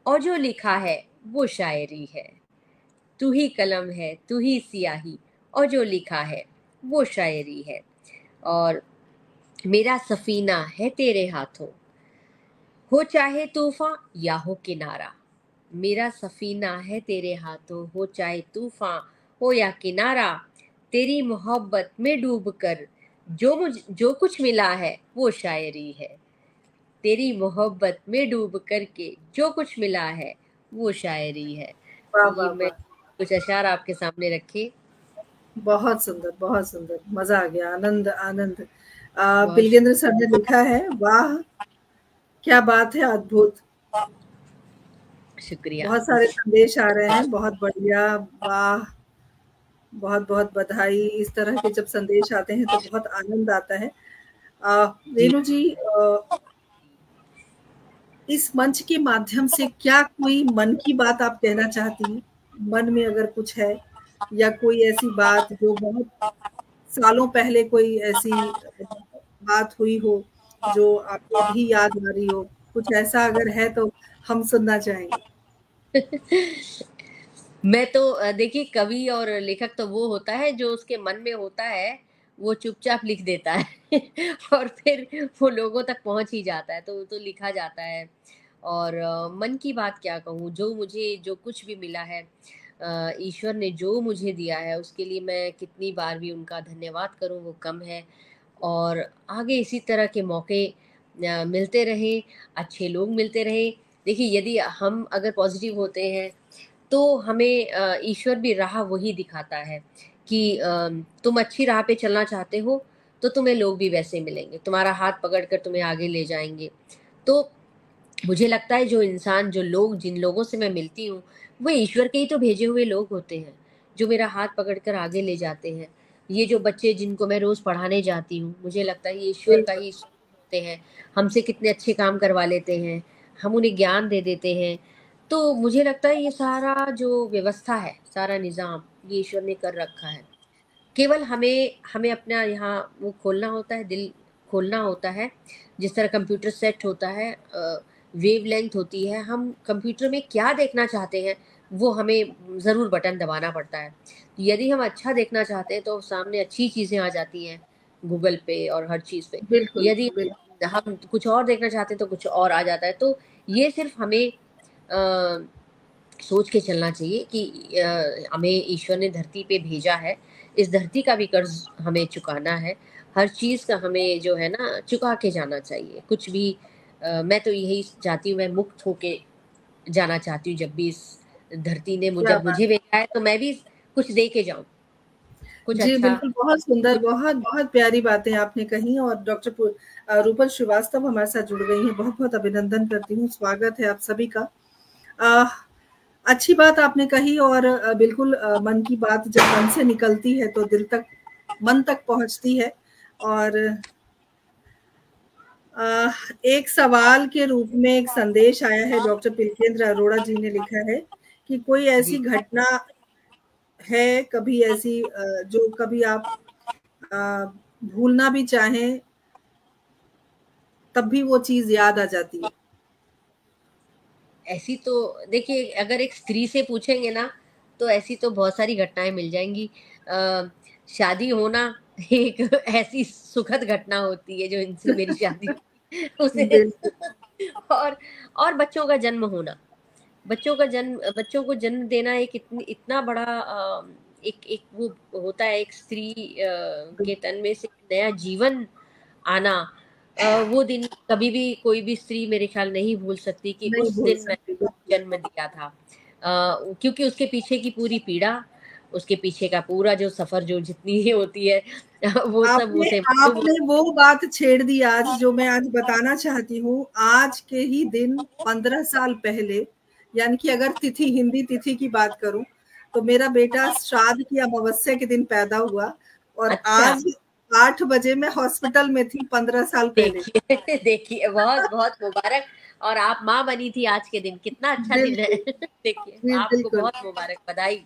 और जो लिखा है वो शायरी है। तू ही कलम है, तू ही सियाही, और जो लिखा है वो शायरी है। और मेरा सफीना है तेरे हाथों, हो चाहे तूफान या हो किनारा। मेरा सफीना है तेरे हाथों, हो चाहे तूफान हो या किनारा। तेरी मोहब्बत में डूबकर जो कुछ मिला है, वो शायरी है। तेरी मोहब्बत में डूब कर के जो कुछ मिला है, वो शायरी है। वाह, ये वाह, मैं वाह! कुछ अशार आपके सामने रखे। बहुत सुंदर, बहुत सुंदर। मज़ा आ गया, आनंद, आनंद। बहुत बिल्केंद्र सर ने लिखा है, वाह! क्या बात है, अद्भुत। शुक्रिया। बहुत सारे संदेश आ रहे हैं, बहुत बढ़िया, वाह! बहुत-बहुत बधाई। इस तरह के जब संदेश आते हैं तो बहुत आनंद आता है। जी, रेणु जी, इस मंच के माध्यम से क्या कोई मन की बात आप कहना चाहती हैं? मन में अगर कुछ है या कोई ऐसी बात जो बहुत सालों पहले कोई ऐसी बात हुई हो, जो आपको अभी याद आ रही हो, कुछ ऐसा अगर है तो हम सुनना चाहेंगे। मैं तो देखिए, कवि और लेखक तो वो होता है जो उसके मन में होता है, वो चुपचाप लिख देता है और फिर वो लोगों तक पहुँच ही जाता है, तो वो तो लिखा जाता है। और मन की बात क्या कहूँ, जो कुछ भी मिला है, ईश्वर ने जो मुझे दिया है, उसके लिए मैं कितनी बार भी उनका धन्यवाद करूँ वो कम है। और आगे इसी तरह के मौके मिलते रहें, अच्छे लोग मिलते रहें। देखिए, यदि हम अगर पॉज़िटिव होते हैं, तो हमें ईश्वर भी राह वही दिखाता है कि तुम अच्छी राह पे चलना चाहते हो, तो तुम्हें लोग भी वैसे मिलेंगे, तुम्हारा हाथ पकड़कर तुम्हें आगे ले जाएँगे। तो मुझे लगता है जिन लोगों से मैं मिलती हूँ, वो ईश्वर के ही तो भेजे हुए लोग होते हैं, जो मेरा हाथ पकड़कर आगे ले जाते हैं। ये जो बच्चे जिनको मैं रोज़ पढ़ाने जाती हूँ, मुझे लगता है ये ईश्वर का बिल्कुल, ही होते हैं। हमसे कितने अच्छे काम करवा लेते हैं, हम उन्हें ज्ञान दे देते हैं। तो मुझे लगता है ये सारा जो व्यवस्था है, सारा निज़ाम, ये ईश्वर ने कर रखा है। केवल हमें हमें अपना यहाँ वो खोलना होता है, दिल खोलना होता है। जिस तरह कंप्यूटर सेट होता है, वेवलेंथ होती है, हम कंप्यूटर में क्या देखना चाहते हैं वो हमें ज़रूर बटन दबाना पड़ता है। यदि हम अच्छा देखना चाहते हैं तो सामने अच्छी चीज़ें आ जाती हैं गूगल पे और हर चीज़ पे। बिल्कुल यदि बिल्कुल। हम कुछ और देखना चाहते हैं तो कुछ और आ जाता है। तो ये सिर्फ हमें सोच के चलना चाहिए कि हमें ईश्वर ने धरती पे भेजा है, इस धरती का भी कर्ज हमें चुकाना है। हर चीज़ का हमें जो है ना चुका के जाना चाहिए। कुछ भी मैं तो यही चाहती हूँ, मैं मुक्त होके जाना चाहती हूँ। जब भी इस धरती ने क्या जब बात। मुझे भेजा है तो मैं भी कुछ दे के जाऊँ, कुछ जी अच्छा। बिल्कुल, बहुत सुंदर, कुछ बहुत बहुत प्यारी बातें आपने कही। और डॉक्टर रूपल श्रीवास्तव हमारे साथ जुड़ गई हैं, बहुत बहुत अभिनंदन करती हूँ, स्वागत है आप सभी का। अ, अच्छी बात आपने कही। और बिल्कुल मन की बात जब मन से निकलती है तो दिल तक, मन तक पहुंचती है। और एक सवाल के रूप में एक संदेश आया है, डॉक्टर पिलकेंद्र अरोड़ा जी ने लिखा है कि कोई ऐसी जी, घटना है कभी ऐसी, जो कभी आप भूलना भी चाहें तब भी वो चीज याद आ जाती है। ऐसी तो देखिए, अगर एक स्त्री से पूछेंगे ना तो ऐसी तो बहुत सारी घटनाएं मिल जाएंगी। अ, शादी होना एक ऐसी सुखद घटना होती है जो इनसे मेरी शादी उसे बिल्कुल और और बच्चों का जन्म होना, बच्चों को जन्म देना एक इतना बड़ा एक एक वो होता है, एक स्त्री के तन में से नया जीवन आना। वो दिन कभी भी कोई भी स्त्री मेरे ख्याल नहीं भूल सकती कि नहीं उस भूल दिन सकती, मैंने बिल्कुल। जन्म दिया था। क्योंकि उसके पीछे की पूरी पीड़ा, उसके पीछे का पूरा जो सफर, जो जितनी ही होती है वो सब आपने उसे मालूम आपने वो बात छेड़ दी आज, जो मैं आज बताना चाहती हूँ। आज के ही दिन 15 साल पहले, यानी कि अगर तिथि, हिंदी तिथि की बात करूं, तो मेरा बेटा श्राद्ध की अमावस्या के दिन पैदा हुआ। और अच्छा, आज 8 बजे मैं हॉस्पिटल में थी, 15 साल पहले। देखिए देखिए, बहुत बहुत मुबारक। और आप माँ बनी थी आज के दिन, कितना अच्छा दिन है। बिल्कुल देखिए, आपको बिल्कुल। बहुत मुबारक, बधाई।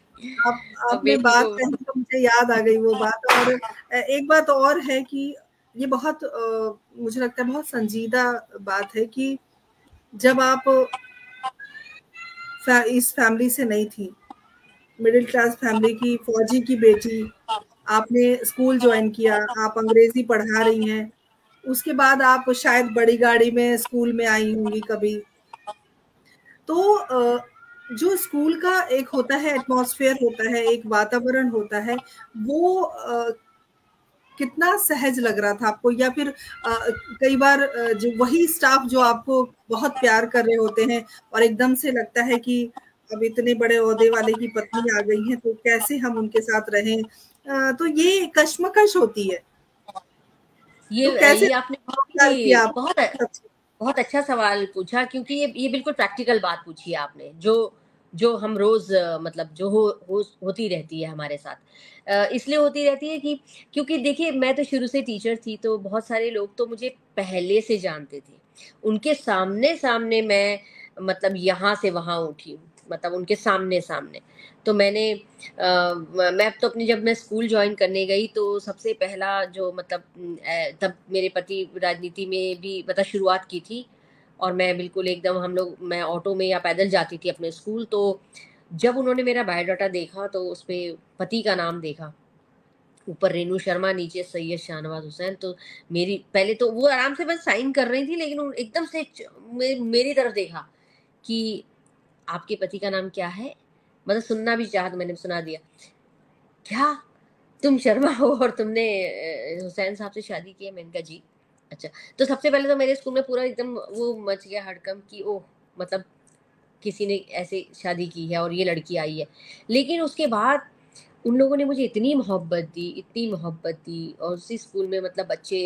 आप आपने बेटी बात को कही तो मुझे याद आ गई वो बात। और एक बात और है कि ये बहुत, मुझे लगता है बहुत संजीदा बात है कि जब आप इस फैमिली से नहीं थी, मिडिल क्लास फैमिली की फौजी की बेटी, आपने स्कूल ज्वाइन किया, आप अंग्रेजी पढ़ा रही हैं, उसके बाद आप शायद बड़ी गाड़ी में स्कूल में आई होंगी कभी। तो जो स्कूल का एक होता है, एटमॉस्फेयर होता है, एक वातावरण होता है, वो कितना सहज लग रहा था आपको? या फिर कई बार जो वही स्टाफ जो आपको बहुत प्यार कर रहे होते हैं और एकदम से लगता है कि अब इतने बड़े ओहदे वाले की पत्नी आ गई है तो कैसे हम उनके साथ रहें, तो ये कश्मकश होती है। तो कैसे ये आपने बहुत प्यार किया ही आप सबसे? बहुत अच्छा सवाल पूछा, क्योंकि ये बिल्कुल प्रैक्टिकल बात पूछी है आपने, जो जो हम रोज मतलब जो होती रहती है हमारे साथ। इसलिए होती रहती है कि क्योंकि देखिए, मैं तो शुरू से टीचर थी, तो बहुत सारे लोग तो मुझे पहले से जानते थे। उनके सामने सामने मैं मतलब यहाँ से वहां उठी हूँ, मतलब उनके सामने सामने। तो मैंने मैं तो अपनी, जब मैं स्कूल ज्वाइन करने गई तो सबसे पहला जो मतलब तब मेरे पति राजनीति में भी मतलब शुरुआत की थी। और मैं बिल्कुल एकदम, हम लोग, मैं ऑटो में या पैदल जाती थी अपने स्कूल। तो जब उन्होंने मेरा बायोडाटा देखा तो उस पे पति का नाम देखा, ऊपर रेणु शर्मा, नीचे सैयद शाहनवाज हुसैन। तो मेरी पहले तो वो आराम से बस साइन कर रही थी, लेकिन एकदम से मेरी तरफ देखा कि आपके पति का नाम क्या है। मतलब सुनना भी चाहा तो मैंने सुना दिया। क्या तुम शर्मा हो और तुमने हुसैन साहब से शादी की है? मैंने कहा जी। अच्छा। तो सबसे पहले तो मेरे स्कूल में पूरा एकदम वो मच गया हड़कंप कि ओह, मतलब किसी ने ऐसे शादी की है और ये लड़की आई है। लेकिन उसके बाद उन लोगों ने मुझे इतनी मोहब्बत दी, इतनी मोहब्बत दी। और उसी स्कूल में मतलब बच्चे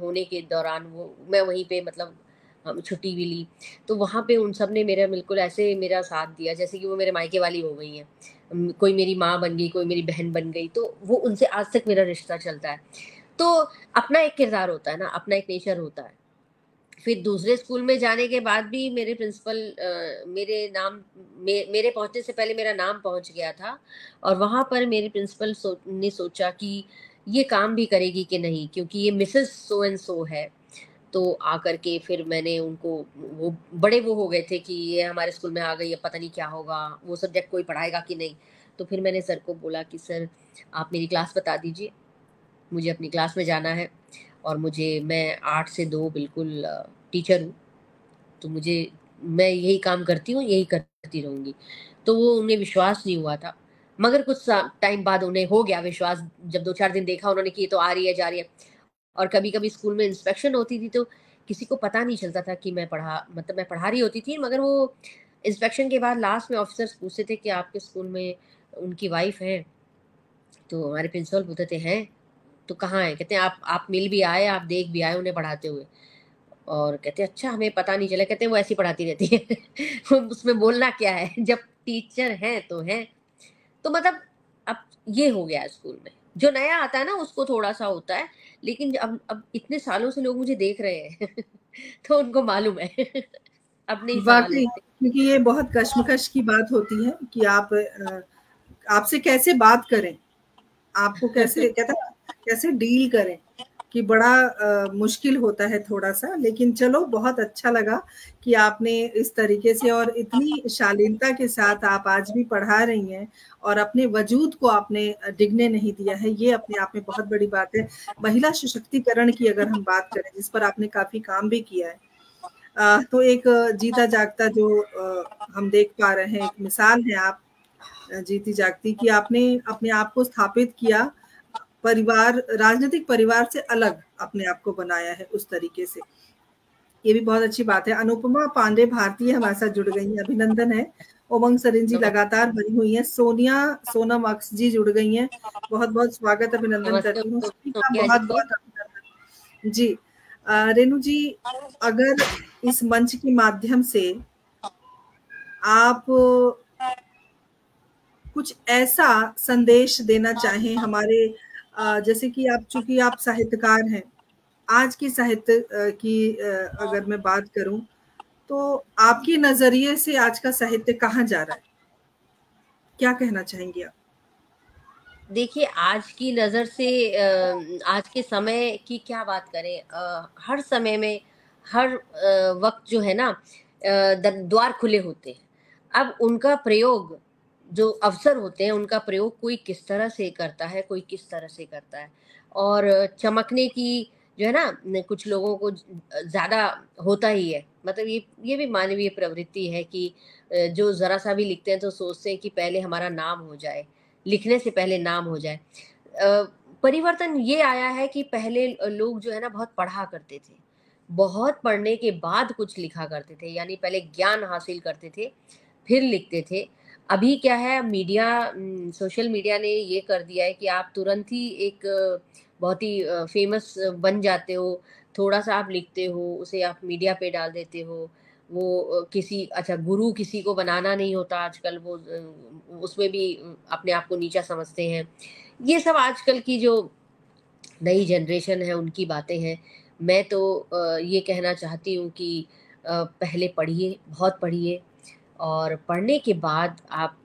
होने के दौरान वो मैं वहीं पे मतलब हम छुट्टी भी ली, तो वहाँ पे उन सब ने मेरा बिल्कुल ऐसे मेरा साथ दिया जैसे कि वो मेरे मायके वाली हो गई हैं। कोई मेरी माँ बन गई, कोई मेरी बहन बन गई। तो वो उनसे आज तक मेरा रिश्ता चलता है। तो अपना एक किरदार होता है ना, अपना एक नेचर होता है। फिर दूसरे स्कूल में जाने के बाद भी मेरे प्रिंसिपल मेरे पहुंचने से पहले मेरा नाम पहुंच गया था, और वहां पर मेरे प्रिंसिपल ने सोचा कि ये काम भी करेगी कि नहीं, क्योंकि ये मिसेस सो एंड सो है। तो आकर के फिर मैंने उनको, वो बड़े वो हो गए थे कि ये हमारे स्कूल में आ गई, अब पता नहीं क्या होगा, वो सब्जेक्ट कोई पढ़ाएगा कि नहीं। तो फिर मैंने सर को बोला कि सर आप मेरी क्लास बता दीजिए, मुझे अपनी क्लास में जाना है, और मैं 8 से 2 बिल्कुल टीचर हूँ, तो मैं यही काम करती हूँ, यही करती रहूँगी। तो वो उन्हें विश्वास नहीं हुआ था, मगर कुछ टाइम बाद उन्हें हो गया विश्वास, जब 2-4 दिन देखा उन्होंने कि ये तो आ रही है, जा रही है। और कभी-कभी स्कूल में इंस्पेक्शन होती थी, तो किसी को पता नहीं चलता था कि मैं पढ़ा रही होती थी, मगर वो इंस्पेक्शन के बाद लास्ट में ऑफिसर्स पूछते थे कि आपके स्कूल में उनकी वाइफ है? तो हमारे प्रिंसिपल बोलते थे हैं, तो कहाँ है? कहते हैं आप मिल भी आए, आप देख भी आए उन्हें पढ़ाते हुए। और कहते हैं अच्छा, हमें पता नहीं चला। कहते हैं वो ऐसी पढ़ाती रहती है। उसमें बोलना क्या है, जब टीचर हैं तो हैं। तो मतलब अब ये हो गया है स्कूल में। जो नया आता है ना उसको थोड़ा-सा होता है, लेकिन अब इतने सालों से लोग मुझे देख रहे हैं तो उनको मालूम है। अब नहीं सँभाल वाक़ई, लेते। क्योंकि ये बहुत कश्मकश की बात होती है कि आप आपसे कैसे बात करें, आपको कैसे कहते हैं ना, कैसे डील करें, कि बड़ा मुश्किल होता है थोड़ा-सा। लेकिन चलो, बहुत अच्छा लगा कि आपने इस तरीके से और इतनी शालीनता के साथ आप आज भी पढ़ा रही हैं और अपने वजूद को आपने डिगने नहीं दिया है। ये अपने आप में बहुत बड़ी बात है। महिला सशक्तिकरण की अगर हम बात करें, जिस पर आपने काफ़ी काम भी किया है, तो एक जीता जागता जो हम देख पा रहे हैं, एक मिसाल है आप, जीती जागती, कि आपने अपने आप को स्थापित किया, परिवार, राजनीतिक परिवार से अलग अपने आप को बनाया है उस तरीके से। ये भी बहुत अच्छी बात है। अनुपमा पांडे भारतीय हमारे साथ जुड़ गई हैं, अभिनंदन है। उमंग सरिन जी नमस लगातार बनी हुई हैं। सोनम अक्स जी जुड़ गई हैं। बहुत-बहुत स्वागत, अभिनंदन नमस्ते करती हूँ। सभी का सोनिया जी को। बहुत-बहुत अभिनंदन। जी। रेणु जी, अगर इस मंच के माध्यम से आप कुछ ऐसा संदेश देना चाहें हमारे, जैसे कि आप, चूंकि आप साहित्यकार हैं, आज की साहित्य की अगर मैं बात करूं, तो आपके नजरिए से आज का साहित्य कहाँ जा रहा है, क्या कहना चाहेंगे आप? देखिए, आज की नज़र से आज के समय की क्या बात करें, हर समय में हर वक़्त जो है ना, द द्वार खुले होते हैं। अब उनका प्रयोग, जो अवसर होते हैं उनका प्रयोग कोई किस तरह से करता है, कोई किस तरह से करता है। और चमकने की जो है ना, कुछ लोगों को ज़्यादा होता ही है। मतलब ये भी मानवीय प्रवृत्ति है कि जो ज़रा-सा भी लिखते हैं तो सोचते हैं कि पहले हमारा नाम हो जाए, लिखने से पहले नाम हो जाए। अ, परिवर्तन ये आया है कि पहले लोग जो है ना बहुत पढ़ा करते थे। बहुत पढ़ने के बाद कुछ लिखा करते थे, यानी पहले ज्ञान हासिल करते थे, फिर लिखते थे। अभी क्या है, सोशल मीडिया ने ये कर दिया है कि आप तुरंत ही एक बहुत ही फ़ेमस बन जाते हो। थोड़ा-सा आप लिखते हो, उसे आप मीडिया पे डाल देते हो। वो किसी अच्छा गुरु किसी को बनाना नहीं होता आजकल, वो उसमें भी अपने आप को नीचा समझते हैं। ये सब आजकल की जो नई जनरेशन है उनकी बातें हैं। मैं तो ये कहना चाहती हूँ कि पहले पढ़िए, बहुत पढ़िए, और पढ़ने के बाद आप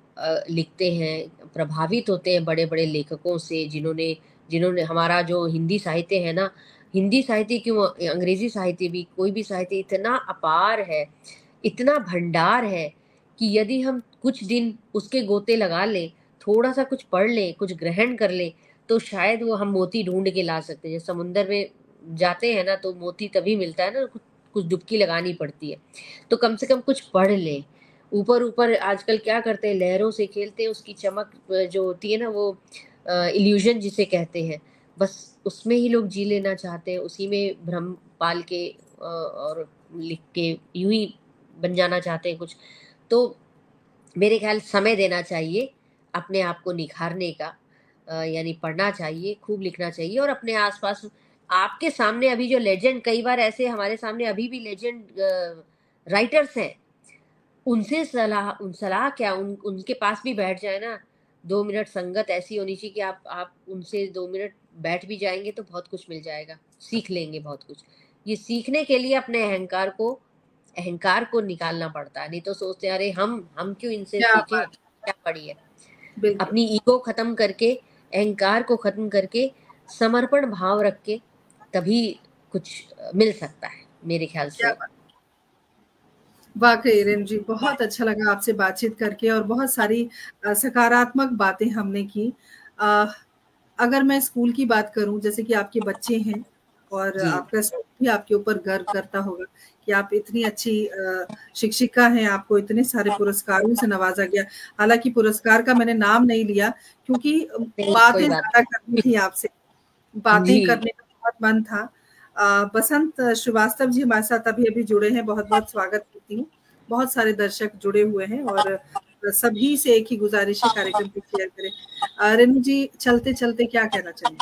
लिखते हैं, प्रभावित होते हैं बड़े-बड़े लेखकों से, जिन्होंने जिन्होंने हमारा जो हिंदी साहित्य है ना, हिंदी साहित्य क्यों, अंग्रेज़ी साहित्य भी, कोई भी साहित्य इतना अपार है, इतना भंडार है कि यदि हम कुछ दिन उसके गोते लगा लें, थोड़ा-सा कुछ पढ़ लें, कुछ ग्रहण कर लें, तो शायद वो हम मोती ढूँढ के ला सकते हैं। जैसे समुंदर में जाते हैं ना, तो मोती तभी मिलता है ना, कुछ कुछ डुबकी लगानी पड़ती है। तो कम से कम कुछ पढ़ लें। ऊपर-ऊपर आजकल क्या करते हैं, लहरों से खेलते हैं, उसकी चमक जो होती है ना, वो इल्यूज़न जिसे कहते हैं, बस उसमें ही लोग जी लेना चाहते हैं, उसी में भ्रम पाल के और लिख के यूँ ही बन जाना चाहते हैं कुछ। तो मेरे ख़्याल समय देना चाहिए अपने आप को निखारने का, यानी पढ़ना चाहिए, खूब लिखना चाहिए, और अपने आस-पास आपके सामने अभी जो लेजेंड, कई बार ऐसे हमारे सामने अभी भी लेजेंड राइटर्स हैं, सलाह क्या, उनके पास भी बैठ जाए ना, 2 मिनट संगत ऐसी होनी चाहिए कि आप उनसे 2 मिनट बैठ भी जाएँगे तो बहुत कुछ मिल जाएगा, सीख लेंगे बहुत कुछ। ये सीखने के लिए अपने अहंकार को निकालना पड़ता है। नहीं तो सोचते अरे हम क्यों इनसे क्या सीखें, बात, क्या पड़ी है। बिल्कुल। अपनी ईगो खत्म करके, अहंकार को खत्म करके, समर्पण भाव रख के तभी कुछ मिल सकता है मेरे ख्याल क्या से। बात, वाकई रेणु जी बहुत अच्छा लगा आपसे बातचीत करके, और बहुत सारी सकारात्मक बातें हमने की। अ, अगर मैं स्कूल की बात करूं, जैसे कि आपके बच्चे हैं और जी आपका स्कूल भी आपके ऊपर गर्व करता होगा कि आप इतनी अच्छी शिक्षिका हैं, आपको इतने सारे पुरस्कारों से नवाजा गया। हालांकि पुरस्कार का मैंने नाम नहीं लिया, क्योंकि नहीं, कोई बातें बात ज्यादा करनी थी आपसे, जी। बातें करने का बहुत मन था। बसंत श्रीवास्तव जी हमारे साथ अभी अभी जुड़े हैं, बहुत बहुत स्वागत करती हूँ। बहुत सारे दर्शक जुड़े हुए हैं, और सभी से एक ही गुजारिश है, कार्यक्रम को शेयर करें। रेणु जी, चलते चलते क्या कहना चाहिए?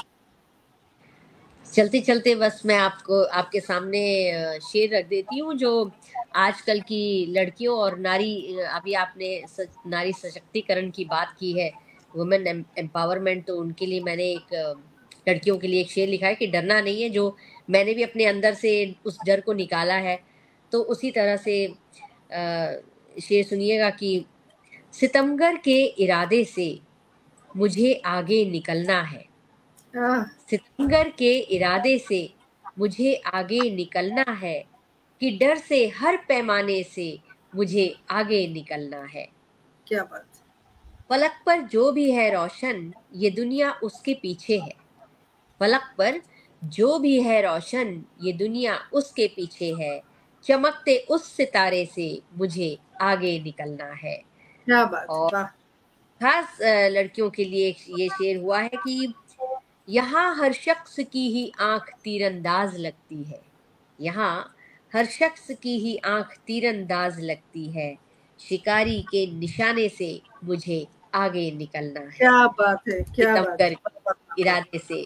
चलते चलते बस मैं आपको आपके सामने शेर रख देती हूँ, जो आजकल की लड़कियों और अभी आपने नारी सशक्तिकरण की बात की है, वुमेन एम्पावरमेंट, तो उनके लिए मैंने लड़कियों के लिए एक शेर लिखा है कि डरना नहीं है, जो मैंने भी अपने अंदर से उस डर को निकाला है। तो उसी तरह से शेर सुनिएगा कि सितमगर के इरादे से मुझे आगे निकलना है। आह, सितमगर के इरादे से मुझे आगे निकलना है, कि डर से हर पैमाने से मुझे आगे निकलना है। क्या बात, फलक पर जो भी है रोशन, ये दुनिया उसके पीछे है। फलक पर जो भी है रोशन, ये दुनिया उसके पीछे है। चमकते उस सितारे से मुझे आगे निकलना है। क्या बात है, और वाह, खास लड़कियों के लिए ये शेर हुआ है कि यहाँ हर शख्स की ही आंख तीरंदाज लगती है। यहाँ हर शख्स की ही आंख तीरंदाज लगती है। शिकारी के निशाने से मुझे आगे निकलना है। क्या बात है, क्या बात सितमगर है, के इरादे से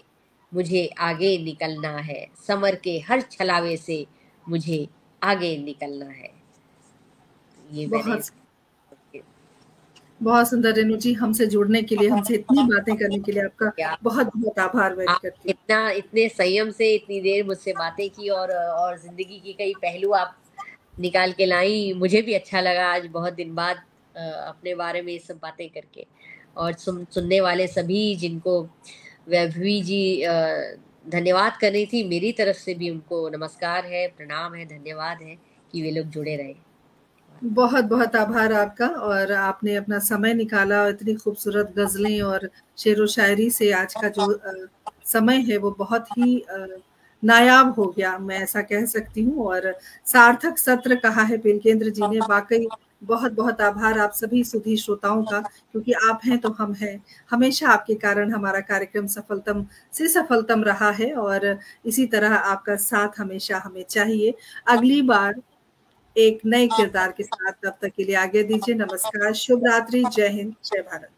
मुझे आगे निकलना है। समर के हर छलावे से मुझे आगे निकलना है। ये मैंने बहुत बहुत सुंदर। रेणु जी, हमसे जुड़ने के लिए, हमसे इतनी बातें करने के लिए आपका क्या बहुत बहुत आभार व्यक्त आप करती हूँ। इतने संयम से इतनी देर मुझसे बातें की, और जिंदगी की कई पहलू आप निकाल के लाई। मुझे भी अच्छा लगा आज बहुत दिन बाद अपने बारे में ये सब बातें करके। और सुनने वाले सभी जिनको वैभवी जी धन्यवाद कर रही थी, मेरी तरफ से भी उनको नमस्कार है, प्रणाम है, धन्यवाद है कि वे लोग जुड़े रहे। बहुत बहुत आभार आपका, और आपने अपना समय निकाला, और इतनी खूबसूरत गजलें और शेर व शायरी से आज का जो समय है वो बहुत ही नायाब हो गया, मैं ऐसा कह सकती हूँ। और सार्थक सत्र कहा है पिलकेंद्र जी ने, वाकई बहुत बहुत आभार आप सभी सुधी श्रोताओं का, क्योंकि आप हैं तो हम हैं। हमेशा आपके कारण हमारा कार्यक्रम सफलतम से सफलतम रहा है, और इसी तरह आपका साथ हमेशा हमें चाहिए। अगली बार एक नए किरदार के साथ, तब तक के लिए आगे दीजिए। नमस्कार, शुभ रात्रि, जय हिंद, जय भारत।